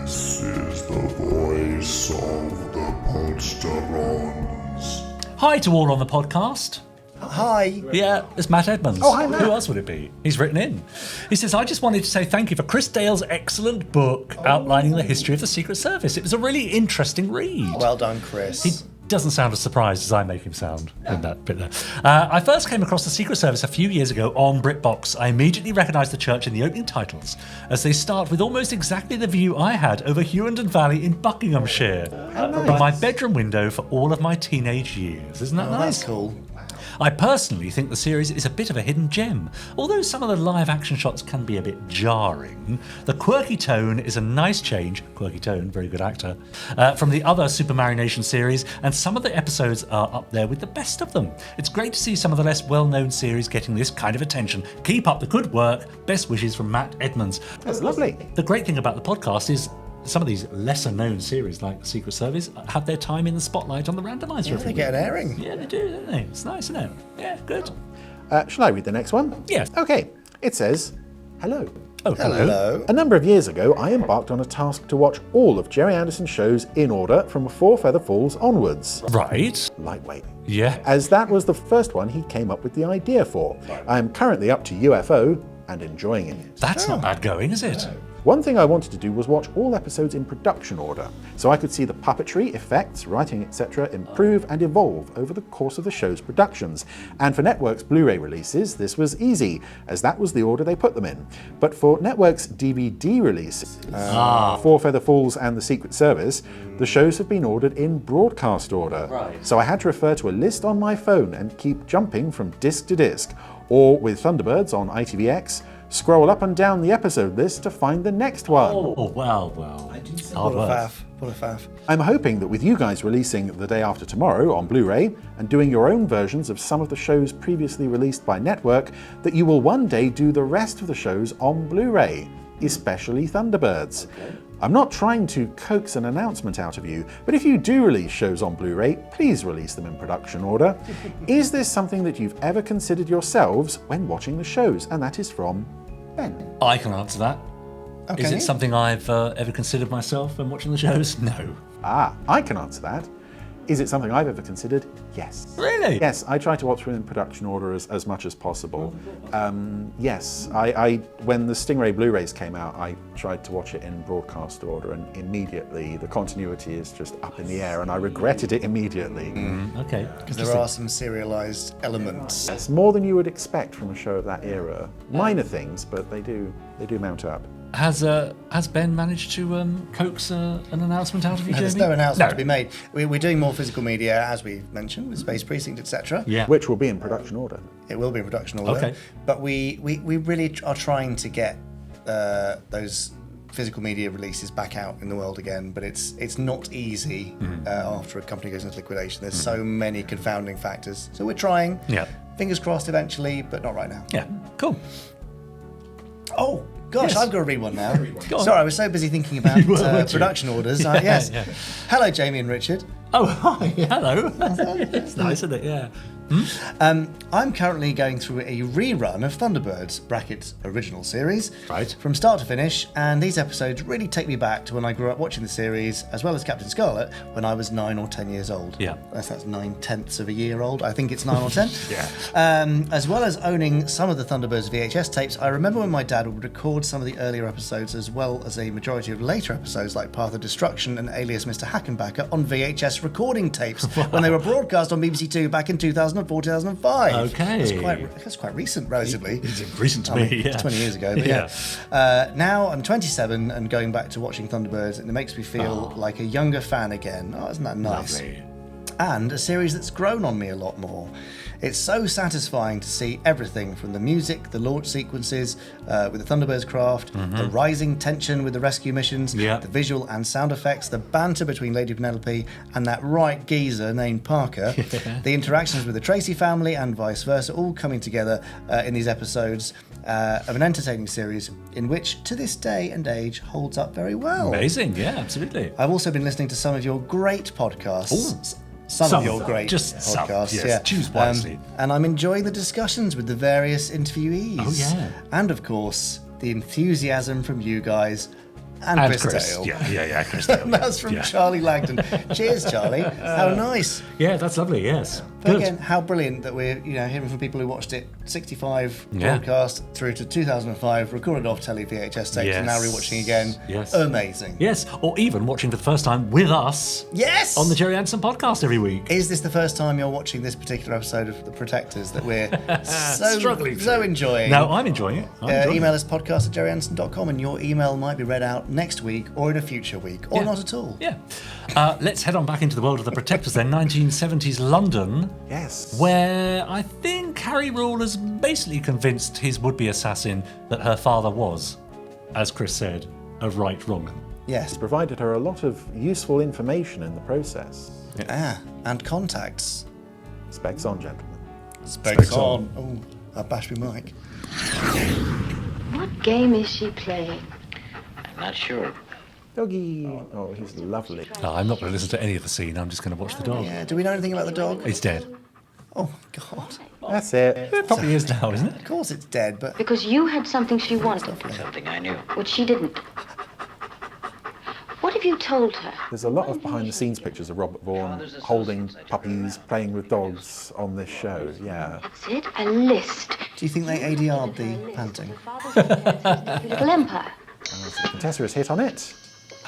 This is the voice of the Podsterons. Hi to all on the podcast. Hi. Yeah, it's Matt Edmonds. Oh, hi, Matt. Who else would it be? He's written in. He says, I just wanted to say thank you for Chris Dale's excellent book outlining the history of the Secret Service. It was a really interesting read. Well done, Chris. He doesn't sound as surprised as I make him sound in that bit there. I first came across the Secret Service a few years ago on BritBox. I immediately recognised the church in the opening titles, as they start with almost exactly the view I had over Hughenden Valley in Buckinghamshire, from my bedroom window for all of my teenage years. Isn't that nice? That's cool. I personally think the series is a bit of a hidden gem. Although some of the live action shots can be a bit jarring, the quirky tone is a nice change, quirky tone, very good actor, from the other Super Mario Nation series, and some of the episodes are up there with the best of them. It's great to see some of the less well-known series getting this kind of attention. Keep up the good work. Best wishes from Matt Edmonds. That's lovely. The great thing about the podcast is some of these lesser-known series, like Secret Service, have their time in the spotlight on the randomizer. Yeah, every they get an week. airing. Yeah, they do, don't they? It's nice, isn't it? Yeah, good. Shall I read the next one? Yes. Okay. It says, hello. Oh, hello. A number of years ago, I embarked on a task to watch all of Jerry Anderson's shows in order from Four Feather Falls onwards. Right. Lightweight. Yeah. As that was the first one he came up with the idea for. I am currently up to UFO and enjoying it. That's not bad going, is it? One thing I wanted to do was watch all episodes in production order, so I could see the puppetry, effects, writing, etc. improve and evolve over the course of the show's productions. And for Network's Blu-ray releases, this was easy, as that was the order they put them in. But for Network's DVD releases, Four Feather Falls and The Secret Service, the shows have been ordered in broadcast order. Right. So I had to refer to a list on my phone and keep jumping from disc to disc, or with Thunderbirds on ITVX, scroll up and down the episode list to find the next one. Oh, well. Hard work. What a faff. I'm hoping that with you guys releasing The Day After Tomorrow on Blu-ray and doing your own versions of some of the shows previously released by Network, that you will one day do the rest of the shows on Blu-ray, especially Thunderbirds. I'm not trying to coax an announcement out of you, but if you do release shows on Blu-ray, please release them in production order. Is this something that you've ever considered yourselves when watching the shows? And that is from Ben. I can answer that. Okay. Is it something I've ever considered myself when watching the shows? No. I can answer that. Is it something I've ever considered? Yes. Really? Yes, I try to watch them in production order as much as possible. Yes, I when the Stingray Blu-rays came out, I tried to watch it in broadcast order, and immediately the continuity is just up in the air, and I regretted it immediately. Okay. Because there are some serialized elements. It's more than you would expect from a show of that era. Minor things, but they do mount up. Has Ben managed to coax an announcement out of you, No, there's Jamie? no announcement to be made. We're doing more physical media, as we mentioned, with Space Precinct, etc. Yeah. Which will be in production order. It will be in production order. Okay. But we really are trying to get those physical media releases back out in the world again, but it's not easy after a company goes into liquidation. There's so many confounding factors. So we're trying. Yeah. Fingers crossed eventually, but not right now. Yeah. Cool. Oh, gosh, Yes. I've got to read one now. Go on. Sorry, I was so busy thinking about You were, weren't you? production orders. Yeah, Yes. yeah. Hello, Jamie and Richard. Oh, hi. Hello. It's nice, isn't it? Yeah. I'm currently going through a rerun of Thunderbirds (brackets original series) Right. from start to finish, and these episodes really take me back to when I grew up watching the series, as well as Captain Scarlet, when I was 9 or 10 years old. Yeah. That's 9/10 of a year old. I think it's 9 or 10. Yeah. As well as owning some of the Thunderbirds VHS tapes, I remember when my dad would record some of the earlier episodes, as well as a majority of later episodes like Path of Destruction and Alias Mr. Hackenbacker on VHS recording tapes when they were broadcast on BBC Two back in 2001. 2004, 2005. Okay. That's quite recent, relatively. It's recent to me, yeah. 20 years ago, but yeah. Now I'm 27 and going back to watching Thunderbirds, and it makes me feel like a younger fan again. Oh, isn't that nice? Lovely. And a series that's grown on me a lot more. It's so satisfying to see everything from the music, the launch sequences with the Thunderbirds craft, the rising tension with the rescue missions, the visual and sound effects, the banter between Lady Penelope and that right geezer named Parker, the interactions with the Tracy family and vice versa, all coming together in these episodes of an entertaining series in which, to this day and age, holds up very well. Amazing, yeah, absolutely. I've also been listening to some of your great podcasts. Some of your great podcasts, yes. Choose wisely. And I'm enjoying the discussions with the various interviewees. Oh, yeah. And of course, the enthusiasm from you guys and Chris Dale. Yeah, Chris Dale. That's from Charlie Langdon. Cheers, Charlie. How nice. Yeah, that's lovely, yes. But again, how brilliant that we're hearing from people who watched it 65 broadcast through to 2005, recorded off telly VHS tapes, and now rewatching again. Yes. Amazing. Yes, or even watching for the first time with us. Yes. On the Jerry Anderson podcast every week. Is this the first time you're watching this particular episode of The Protectors that we're struggling so enjoying? No, I'm enjoying it. Email us podcast@jerryanderson.com and your email might be read out next week or in a future week, or not at all. Yeah. Let's head on back into the world of The Protectors then, 1970s London. Yes. Where I think Harry Rule has basically convinced his would-be assassin that her father was, as Chris said, a right wrong. Yes. It's provided her a lot of useful information in the process. And contacts. Specs on, gentlemen. Specs on. Oh, I bashed my mic. What game is she playing? I'm not sure. Doggy. Oh, he's lovely. No, I'm not going to listen to any of the scene. I'm just going to watch the dog. Yeah. Do we know anything about the dog? It's dead. Oh, God. That's it. It probably is now, isn't it? Of course it's dead, but... Because you had something she wanted. Something I knew. Which she didn't. What have you told her? There's a lot of behind-the-scenes pictures of Robert Vaughan holding puppies, playing with dogs on this show. Yeah. That's it, a list. Do you think they ADR'd the panting? Little Empire. Contessa has hit on it.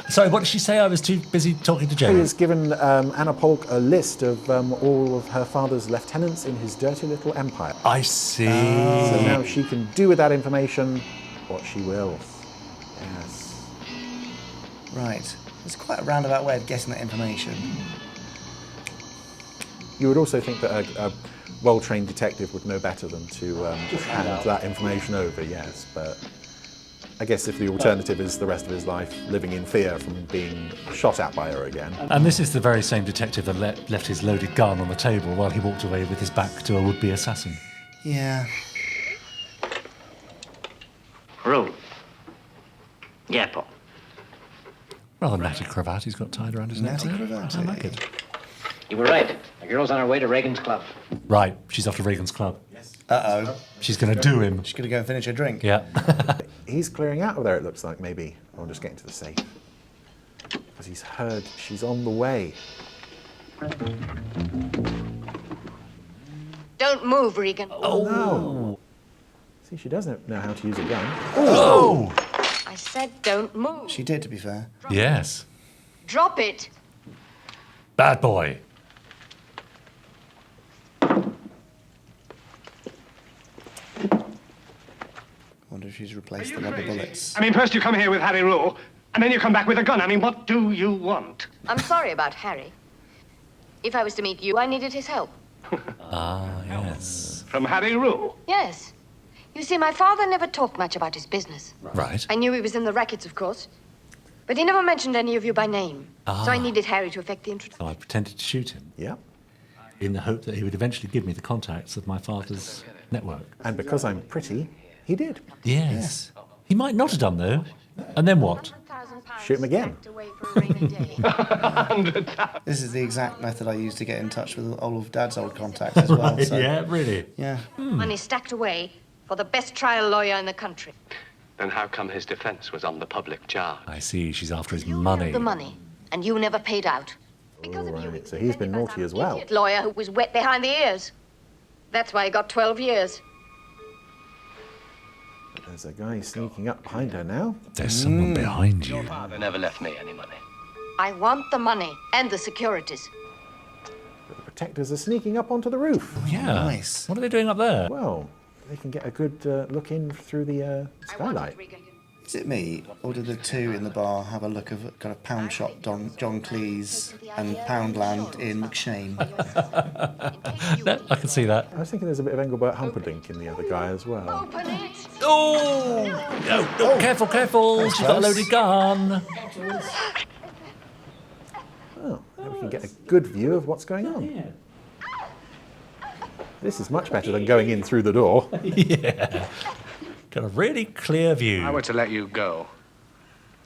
Sorry, what did she say? I was too busy talking to She Jamie. has given Anna Polk a list of all of her father's lieutenants in his dirty little empire. I see. So now she can do with that information what she will. Yes. Right. It's quite a roundabout way of getting that information. You would also think that a well-trained detective would know better than to hand that information over, yes, but I guess if the alternative is the rest of his life living in fear from being shot at by her again. And this is the very same detective that left his loaded gun on the table while he walked away with his back to a would-be assassin. Yeah. Rule. Yeah, Paul. Rather natty cravat he's got tied around his neck. Natty cravat. I like it. You were right. The girl's on her way to Reagan's club. Right, she's off to Reagan's club. Uh-oh. She's going to do him. She's going to go and finish her drink. Yeah. He's clearing out of there, it looks like, maybe. I'll just get into the safe. Because he's heard she's on the way. Don't move, Regan. Oh, no. See, she doesn't know how to use a gun. Oh! I said don't move. She did, to be fair. Yes. Drop it. Bad boy. Wonder if she's replaced the rubber bullets. I mean, first you come here with Harry Rule, and then you come back with a gun. I mean, what do you want? I'm sorry about Harry. If I was to meet you, I needed his help. Ah, yes. From Harry Rule? Yes. You see, my father never talked much about his business. Right. I knew he was in the rackets, of course. But he never mentioned any of you by name. Ah. So I needed Harry to effect the introduction. So I pretended to shoot him. Yeah. In the hope that he would eventually give me the contacts of my father's network. And because I'm pretty, he did. Yes. He might not have done, though. And then what? Shoot him again. This is the exact method I used to get in touch with all of Dad's old contacts as well. Right, So. yeah, really? Yeah. Money stacked away for the best trial lawyer in the country. Then how come his defense was on the public charge? I see, she's after his money. The money, and you never paid out. All right, so he's been naughty as well. Idiot lawyer who was wet behind the ears. That's why he got 12 years. There's a guy sneaking up behind her now. There's someone behind you. Your father never left me any money. I want the money and the securities. protectors are sneaking up onto the roof. Yeah. Nice. What are they doing up there? Well, they can get a good look in through the skylight. Is it me, or did the two in the bar have a look of kind of Pound Shop John Cleese and Poundland in McShane? I can see that. I was thinking there's a bit of Engelbert Humperdinck in the other guy as well. Oh! No, careful, careful. She's got a loaded gun. Oh, now we can get a good view of what's going on. This is much better than going in through the door. Yeah. Got a really clear view. I were to let you go,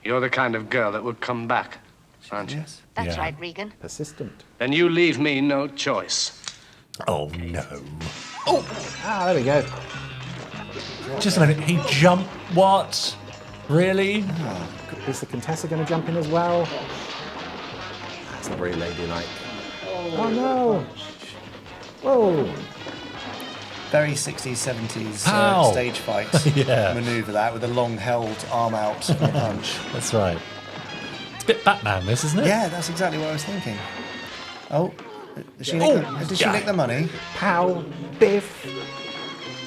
you're the kind of girl that would come back, aren't you? Yes. That's right, Regan. Persistent. Then you leave me no choice. Oh, no. Ah, there we go. Just a minute. He jumped. What? Really? Is the Contessa going to jump in as well? That's not very ladylike. Oh, no. Whoa. Very 60s, 70s Pow. stage fight Yeah. manoeuvre, that, with a long-held arm out for a punch. That's right. It's a bit Batman, this, isn't it? Yeah, that's exactly what I was thinking. Oh, did she nick the money? Pow, biff.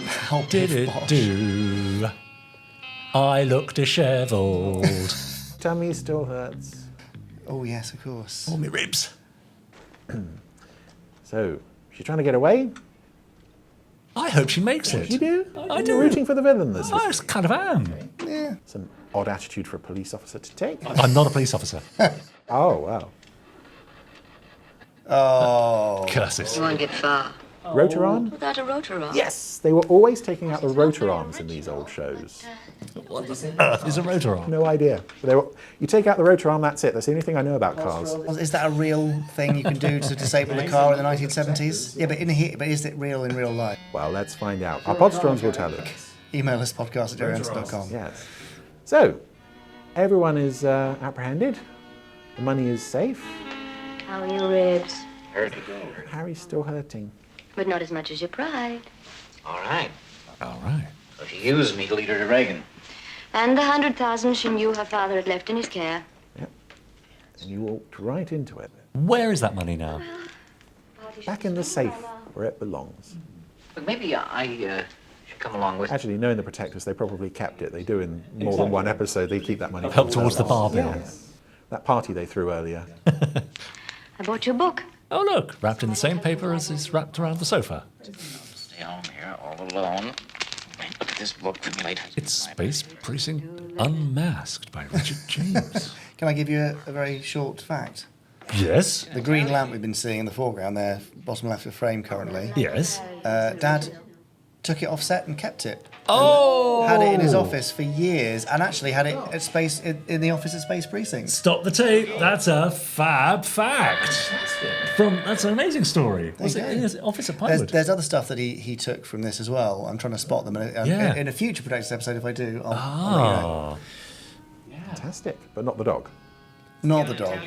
How Did biff it bosh. do? I look dishevelled. Tummy still hurts. Oh, yes, of course. Oh, my ribs. So, she's trying to get away. I hope she makes it. You do? I You're do. rooting for the villain this I week. kind of am. Yeah. It's an odd attitude for a police officer to take. I'm not a police officer. Oh, wow. Oh. Curses. You won't get far. Rotor-on? Without a rotor on. Yes! They were always taking out the rotor arms in these old shows. What on earth is a rotor arm? No idea. You take out the rotor arm, that's it. That's the only thing I know about cars. Is that a real thing you can do to disable a car in the 1970s? Yeah, but is it real in real life? Well, let's find out. Our podstrons will tell us. Email us podcast@jerryanderson.com. Yes. So, everyone is apprehended. The money is safe. How are your ribs? Harry's still hurting. But not as much as your pride. All right. All right. So she used me to lead her to Reagan. And the 100,000 she knew her father had left in his care. And you walked right into it. Where is that money now? Back in the safe where it belongs. But maybe I should come along with... Actually, knowing the Protectors, they probably kept it. They do in more than one episode. They keep that money. Help towards the bar bill. Yes. That party they threw earlier. I bought you a book. Oh, look. Wrapped in the same paper as is wrapped around the sofa. Stay home here all alone. Look at this book from late. It's Space Precinct Unmasked by Richard James. Can I give you a very short fact? Yes. The green lamp we've been seeing in the foreground there, bottom left of frame currently. Yes. Dad took it off set and kept it. Oh! Had it in his office for years, and actually had it at Space in the office at Space Precinct. Stop the tape. That's a fab fact. That's an amazing story. Was it in his office at Pinewood? There's other stuff that he took from this as well. I'm trying to spot them. Yeah. In a future Protectors episode, if I do, I'll let you know. Fantastic. But not the dog. Not the dog.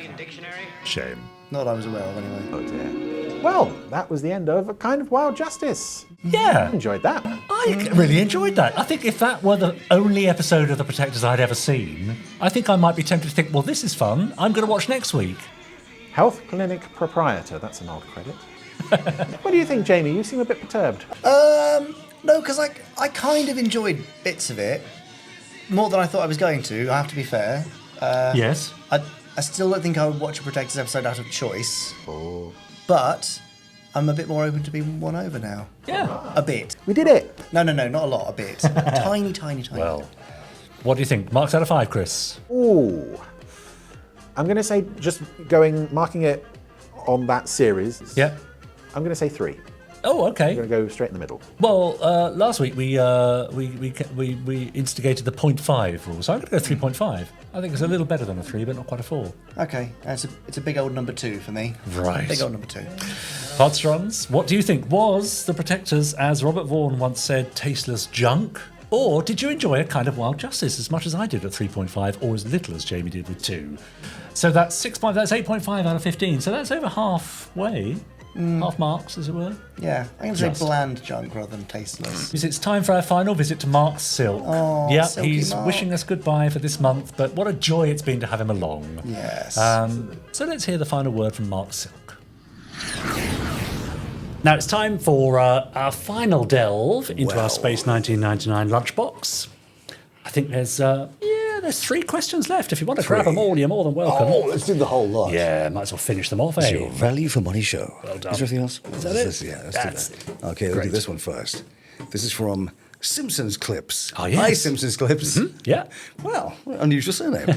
Shame. Not that I was aware of, anyway. Oh dear. Well, that was the end of A Kind of Wild Justice. Yeah. I enjoyed that. I really enjoyed that. I think if that were the only episode of The Protectors I'd ever seen, I think I might be tempted to think, well, this is fun. I'm going to watch next week. Health Clinic Proprietor. That's an odd credit. What do you think, Jamie? You seem a bit perturbed. No, because I kind of enjoyed bits of it. More than I thought I was going to, I have to be fair. Yes. I still don't think I would watch a Protectors episode out of choice. Oh. But I'm a bit more open to being won over now. Yeah. A bit. We did it. No, not a lot, a bit. Tiny. Well, what do you think? Marks out of 5, Chris? Ooh. I'm going to say, just marking it on that series. Yeah. I'm going to say 3. Oh, okay. I'm going to go straight in the middle. Well, last week we instigated the 0.5 rule, so I'm going to go 3.5. I think it's a little better than a 3, but not quite a 4. Okay, it's a big old number 2 for me. Right. Big old number 2. Podstrons, what do you think? Was The Protectors, as Robert Vaughan once said, tasteless junk? Or did you enjoy A Kind of Wild Justice as much as I did at 3.5, or as little as Jamie did with 2? So that's 8.5 out of 15. So that's over halfway. Half marks, as it were. Yeah, I'm going to say bland junk rather than tasteless. It's time for our final visit to Mark Silk. Oh, yeah, Silky he's Mark. wishing us goodbye for this month, but what a joy it's been to have him along. Yes. So let's hear the final word from Mark Silk. Now it's time for our final delve into our Space 1999 lunchbox. I think there's 3 questions left. If you want to grab them all, you're more than welcome. Oh, let's do the whole lot. Yeah, might as well finish them off, It's eh? your value for money show. Well done. Is there anything else? Is that it? Yeah, let's That's do that. Okay, let's great. do this one first. This is from Simpsons Clips. Oh, yes. Hi, Simpsons Clips. Yeah. Well, unusual surname.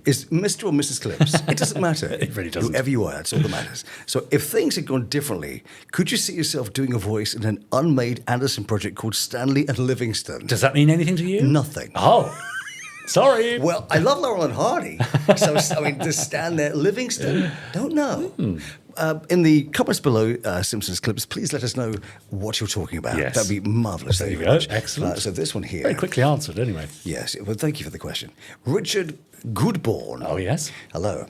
Is Mr. or Mrs. Clips? It doesn't matter. It really doesn't. Whoever you are, that's all that matters. So if things had gone differently, could you see yourself doing a voice in an unmade Anderson project called Stanley and Livingston? Does that mean anything to you? Nothing. Oh. Sorry. Well, I love Laurel and Hardy. So, I mean, to stand there, Livingston, don't know. In the comments below, Simpsons Clips, please let us know what you're talking about. Yes. That'd be marvellous. There Thank you very go. much. Excellent. So this one here. Very quickly answered, anyway. Yes. Well, thank you for the question. Richard Goodborn. Oh, yes. Hello.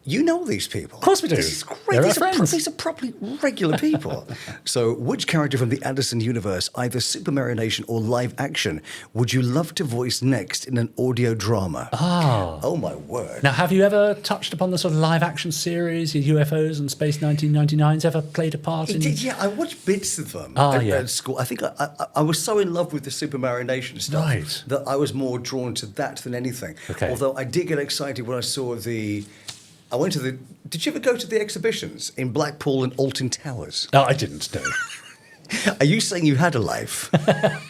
You know these people. Of course we do. This is great. They're our These are friends. these are properly regular people. So, which character from the Anderson universe, either Super Mario Nation or live action, would you love to voice next in an audio drama? Ah. Oh, my word. Now, have you ever touched upon the sort of live action series, your UFOs and Space 1999s ever played a part in? Yeah, I watched bits of them at school. I think I was so in love with the Super Mario Nation stuff that I was more drawn to that than anything. Okay. Although I did get excited when I saw I went to the... Did you ever go to the exhibitions in Blackpool and Alton Towers? No, I didn't, no. Are you saying you had a life? I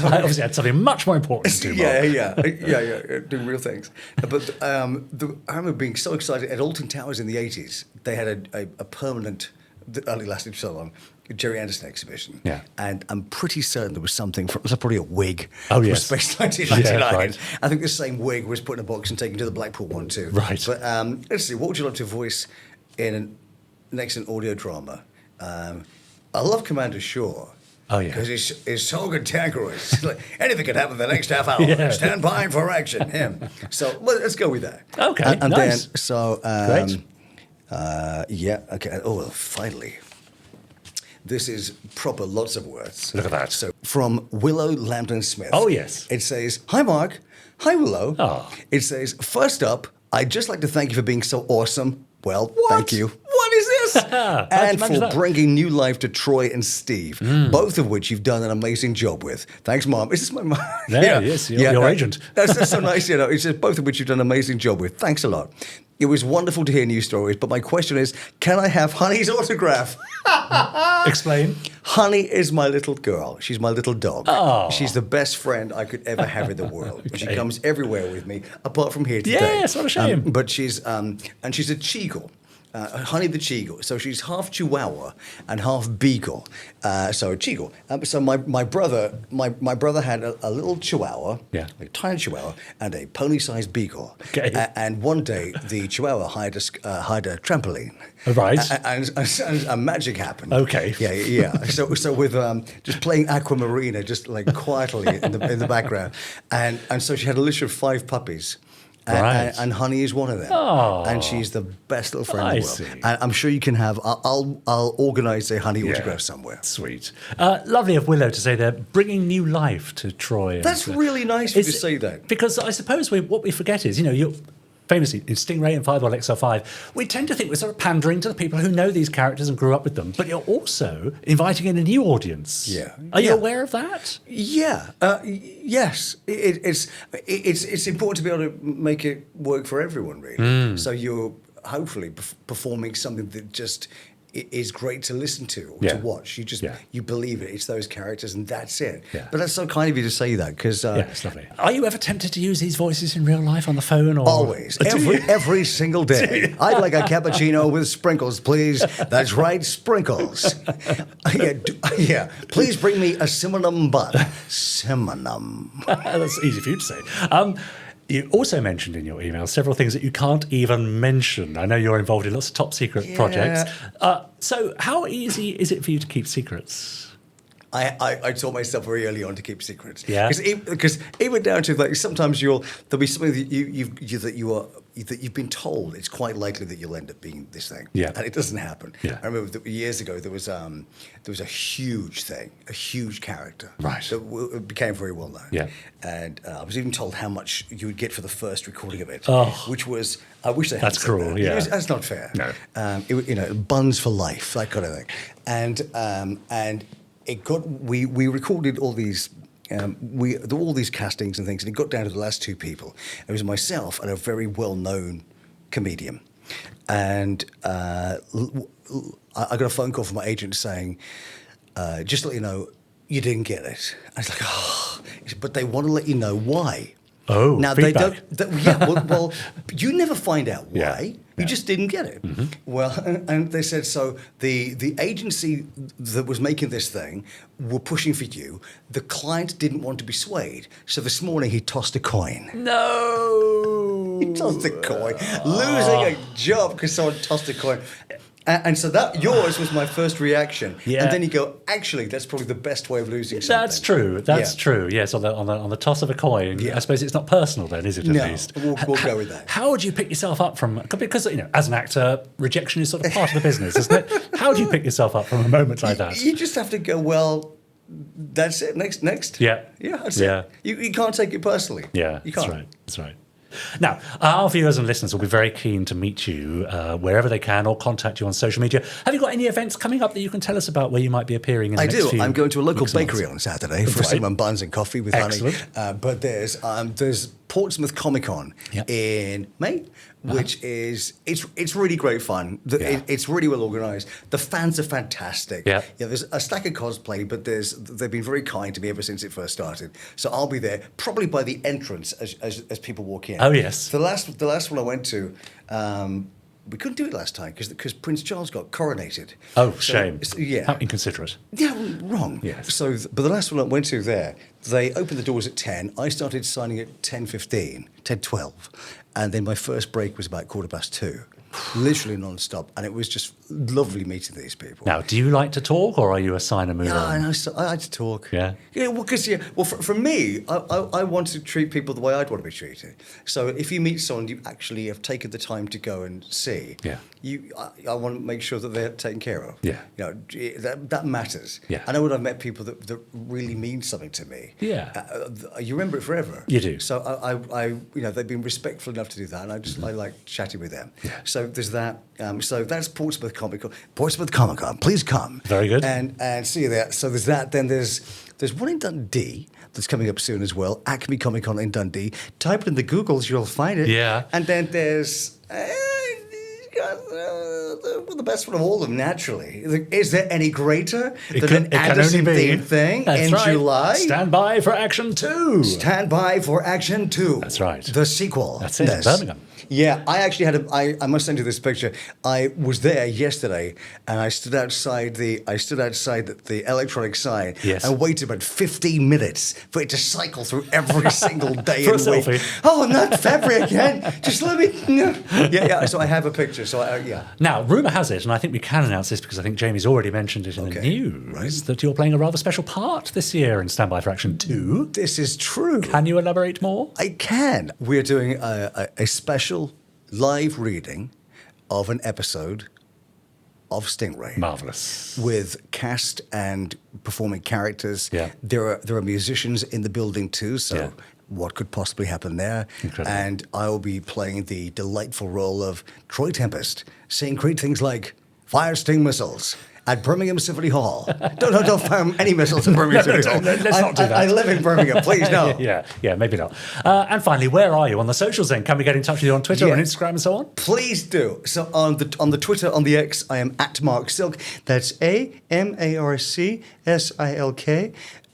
obviously had something much more important to do, Mark. doing real things. But I remember being so excited at Alton Towers in the 80s. They had a permanent, that only lasted so long, Jerry Anderson exhibition. Yeah. And I'm pretty certain there was something from, it was probably a wig Oh, from yes. Space 1999. Yeah, right. I think the same wig was put in a box and taken to the Blackpool one too. Right. But let's see, what would you like to voice in an excellent audio drama? I love Commander Shaw. Oh, yeah. Because he's so cantankerous. Like, anything could happen in the next half hour. Yeah. Stand by for action. Him. So let's go with that. Okay, And nice. then, so... Great. Okay. Oh, well, finally. This is proper lots of words. Look at that. So from Willow Lambton Smith. Oh, yes. It says, "Hi, Mark. Hi, Willow." Oh. It says, "First up, I'd just like to thank you for being so awesome." Well, thank you. What is this? And for bringing new life to Troy and Steve, both of which you've done an amazing job with. Thanks, Mom. Is this my mom? Yeah, yes, your agent. That's so nice. You know, it says both of which you've done an amazing job with. Thanks a lot. It was wonderful to hear new stories, but my question is, can I have Honey's autograph? Explain. Honey is my little girl. She's my little dog. Oh. She's the best friend I could ever have in the world. She Okay. comes everywhere with me, apart from here today. Yes, what a shame. But she's and she's a Cheagle. Honey the Cheagle. So she's half Chihuahua and half Beagle. So Cheagle. So my brother had a little Chihuahua, a tiny Chihuahua, and a pony-sized Beagle. Okay. And one day the Chihuahua hired a trampoline. Right. And magic happened. Okay. Yeah. So with just playing Aquamarina, just like quietly in the background, and so she had a list of 5 puppies. Right. And Honey is one of them. Oh. And she's the best little friend in I the world. see. And I'm sure you can have, I'll organise a Honey autograph somewhere. Sweet. Lovely of Willow to say they're bringing new life to Troy. That's really nice of you to say that. Because I suppose what we forget is, you're famously in Stingray and 5XL5, we tend to think we're sort of pandering to the people who know these characters and grew up with them, but you're also inviting in a new audience. Yeah. Are you aware of that? Yeah. Yes. It's important to be able to make it work for everyone, really. So you're hopefully performing something that just is great to listen to or to watch. You believe it. It's those characters and that's it. Yeah. But that's so kind of you to say that because Yeah, it's lovely. Are you ever tempted to use these voices in real life on the phone? Or always, every single day. I'd like a cappuccino with sprinkles, please. That's right, sprinkles. Yeah. Please bring me a cinnamon bun. Cinnamon. That's easy for you to say. You also mentioned in your email several things that you can't even mention. I know you're involved in lots of top secret projects. So how easy is it for you to keep secrets? I taught myself very early on to keep secrets. Yeah. Because even down to like sometimes there'll be something that you are that you've been told it's quite likely that you'll end up being this thing, Yeah. and it doesn't happen. Yeah. I remember that years ago there was a huge thing, a huge character, Right. that became very well known. Yeah. And I was even told how much you would get for the first recording of it, Oh. which was, I wish they had That's said cruel, that. yeah. That's not fair. No. Buns for life, that kind of thing, and it got we recorded all these. All these castings and things, and it got down to the last two people. It was myself and a very well-known comedian, and I got a phone call from my agent saying, "Just to let you know, you didn't get it." I was like, "Oh," but they want to let you know why. Oh, now feedback. they don't. Yeah, well, you never find out why. Yeah. You just didn't get it. Mm-hmm. Well, and they said, so the agency that was making this thing were pushing for you. The client didn't want to be swayed. So this morning he tossed a coin. No! He tossed a coin. Losing a job because someone tossed a coin. And so that yours was my first reaction. Yeah. And then you go, actually, that's probably the best way of losing something. That's true. That's true. Yes, on the toss of a coin. Yeah. I suppose it's not personal then, is it? At No, least we'll go with that. How would you pick yourself up from? Because as an actor, rejection is sort of part of the business, isn't it? How do you pick yourself up from a moment like that? You just have to go, well, that's it. Next. Yeah. Yeah, that's Yeah. it. You can't take it personally. Yeah, You can't. that's right. That's right. Now, our viewers and listeners will be very keen to meet you wherever they can or contact you on social media. Have you got any events coming up that you can tell us about where you might be appearing in the I next do. few I'm going to a local weeks and bakery months? on Saturday for Right. some buns and coffee with Excellent. honey. But there's Portsmouth Comic Con in May, which is it's really great fun. It's really well organised. The fans are fantastic. Yeah. There's a stack of cosplay, but they've been very kind to me ever since it first started. So I'll be there probably by the entrance as people walk in. Oh, yes. The last one I went to. We couldn't do it last time because Prince Charles got coronated. Oh, So- shame. Yeah. How inconsiderate. Yeah, wrong. Yes. So, but the last one I went to there, they opened the doors at 10. I started signing at 10:15, 10:12. And then my first break was about 2:15. Literally non-stop. And it was just lovely meeting these people. Now, do you like to talk or are you a sign and move Yeah, on? and I like to talk. Yeah. Yeah, well, because for me, I want to treat people the way I'd want to be treated. So if you meet someone you actually have taken the time to go and see, Yeah. I want to make sure that they're taken care of. Yeah. That matters. Yeah. I know when I've met people that really mean something to me. Yeah. You remember it forever. You do. So I they've been respectful enough to do that, and I like chatting with them. Yeah. So there's that. So that's Portsmouth Comic Con. Portsmouth Comic Con. Please come. Very good. And see you there. So there's that. Then there's one in Dundee that's coming up soon as well. Acme Comic Con in Dundee. Type it in the Googles, you'll find it. Yeah. And then there's the best one of all of them, naturally. Is there any greater than an Anderson-themed thing That's in right. July? Stand by for Action 2. Stand by for Action 2. That's right. The sequel. That's it, Yes. Birmingham. Yeah, I actually had I must send you this picture. I was there yesterday, and I stood outside the electronic sign Yes. and waited about 15 minutes for it to cycle through every single day For a in the week. selfie. Oh, not February again! Just let me. No. Yeah. So I have a picture. So yeah. Now, rumour has it, and I think we can announce this because I think Jamie's already mentioned it in the news, that you're playing a rather special part this year in Stand By for Action 2. This is true. Can you elaborate more? I can. We're doing a special live reading of an episode of Stingray. Marvellous. With cast and performing characters. Yeah. There are musicians in the building too, so Yeah. what could possibly happen there? Incredible. And I will be playing the delightful role of Troy Tempest, saying great things like fire sting missiles at Birmingham Symphony Hall. Don't fire any missiles at Birmingham Symphony Hall. Let's not do that. I live in Birmingham, please no. Yeah, maybe not. And finally, where are you on the socials then? Can we get in touch with you on Twitter and Instagram and so on? Please do. So on the Twitter, on the X, I am at Mark Silk. That's AMARCSILK.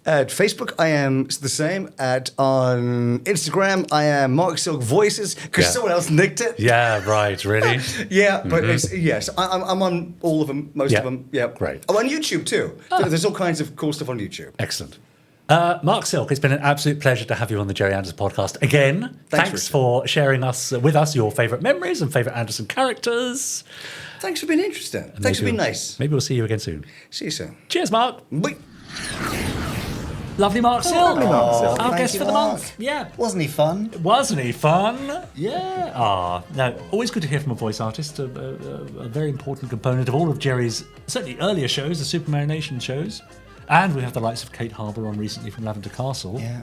At Facebook, I am the same. On Instagram, I am Mark Silk Voices because someone else nicked it. Yeah, right. Really? Yeah, but I'm on all of them, most of them. Yeah, great. Oh, on YouTube too. There's all kinds of cool stuff on YouTube. Excellent. Mark Silk, it's been an absolute pleasure to have you on the Jerry Anderson podcast again. Thanks Richard. for sharing with us your favourite memories and favourite Anderson characters. Thanks for being interesting. Thanks for being nice. Maybe we'll see you again soon. See you soon. Cheers, Mark. Bye. Lovely Mark Sill. Lovely Mark Sill. Our Thank guest you, for the Mark. month. Yeah. Wasn't he fun? Wasn't he fun? Yeah. No, always good to hear from a voice artist, a very important component of all of Jerry's, certainly earlier shows, the Super Marination shows. And we have the likes of Kate Harbour on recently from Lavender Castle. Yeah.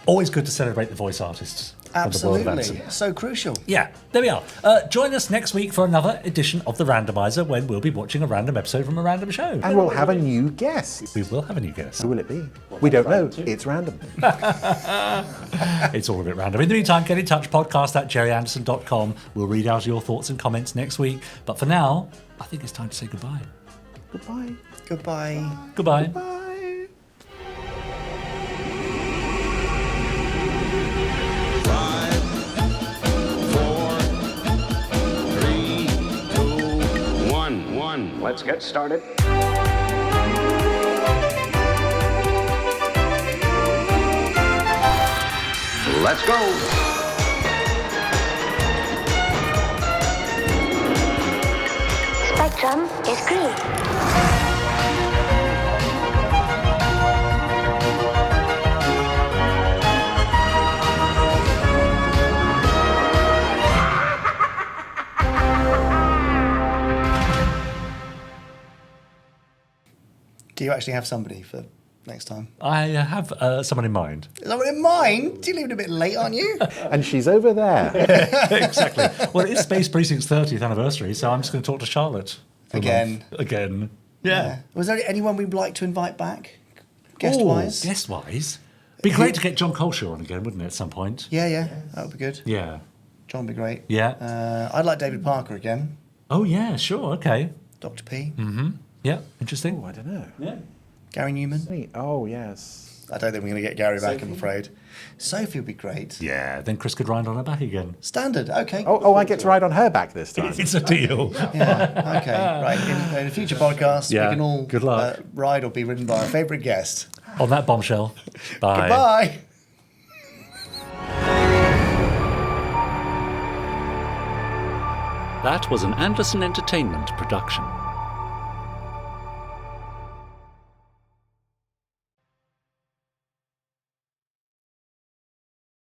Always good to celebrate the voice artists. From the world of Absolutely. Anderson. So crucial. Yeah, there we are. Join us next week for another edition of The Randomizer when we'll be watching a random episode from a random show. And we'll have a new guest. We will have a new guest. Who will it be? We don't know. It's random. It's all a bit random. In the meantime, get in touch, podcast@jerryanderson.com. We'll read out your thoughts and comments next week. But for now, I think it's time to say goodbye. Goodbye. Goodbye. Goodbye. Goodbye. 1. Let's get started. Let's go. Spectrum is green. Do you actually have somebody for next time? I have someone in mind. Someone in mind? You're leaving a bit late, aren't you? And she's over there. Exactly. Well, it is Space Precinct's 30th anniversary, so I'm just going to talk to Charlotte. for a month. Again. Yeah. Was there anyone we'd like to invite back? Guest-wise? Guest-wise? Be great to get John Colshaw on again, wouldn't it, at some point? Yeah. That would be good. Yeah. John would be great. Yeah. I'd like David Parker again. Oh, yeah, sure, okay. Dr. P. Mm-hmm. Yeah, interesting. Oh, I don't know. Yeah. Gary Newman. Oh, yes. I don't think we're going to get Gary back, I'm afraid. Sophie would be great. Yeah, then Chris could ride on her back again. Standard, okay. Oh, I get to ride on her back this time. It's a deal. Yeah, okay. Right, in a future podcast, Yeah, we can all good luck. ride or be ridden by our favourite guest. On that bombshell. Bye. Goodbye. That was an Anderson Entertainment production.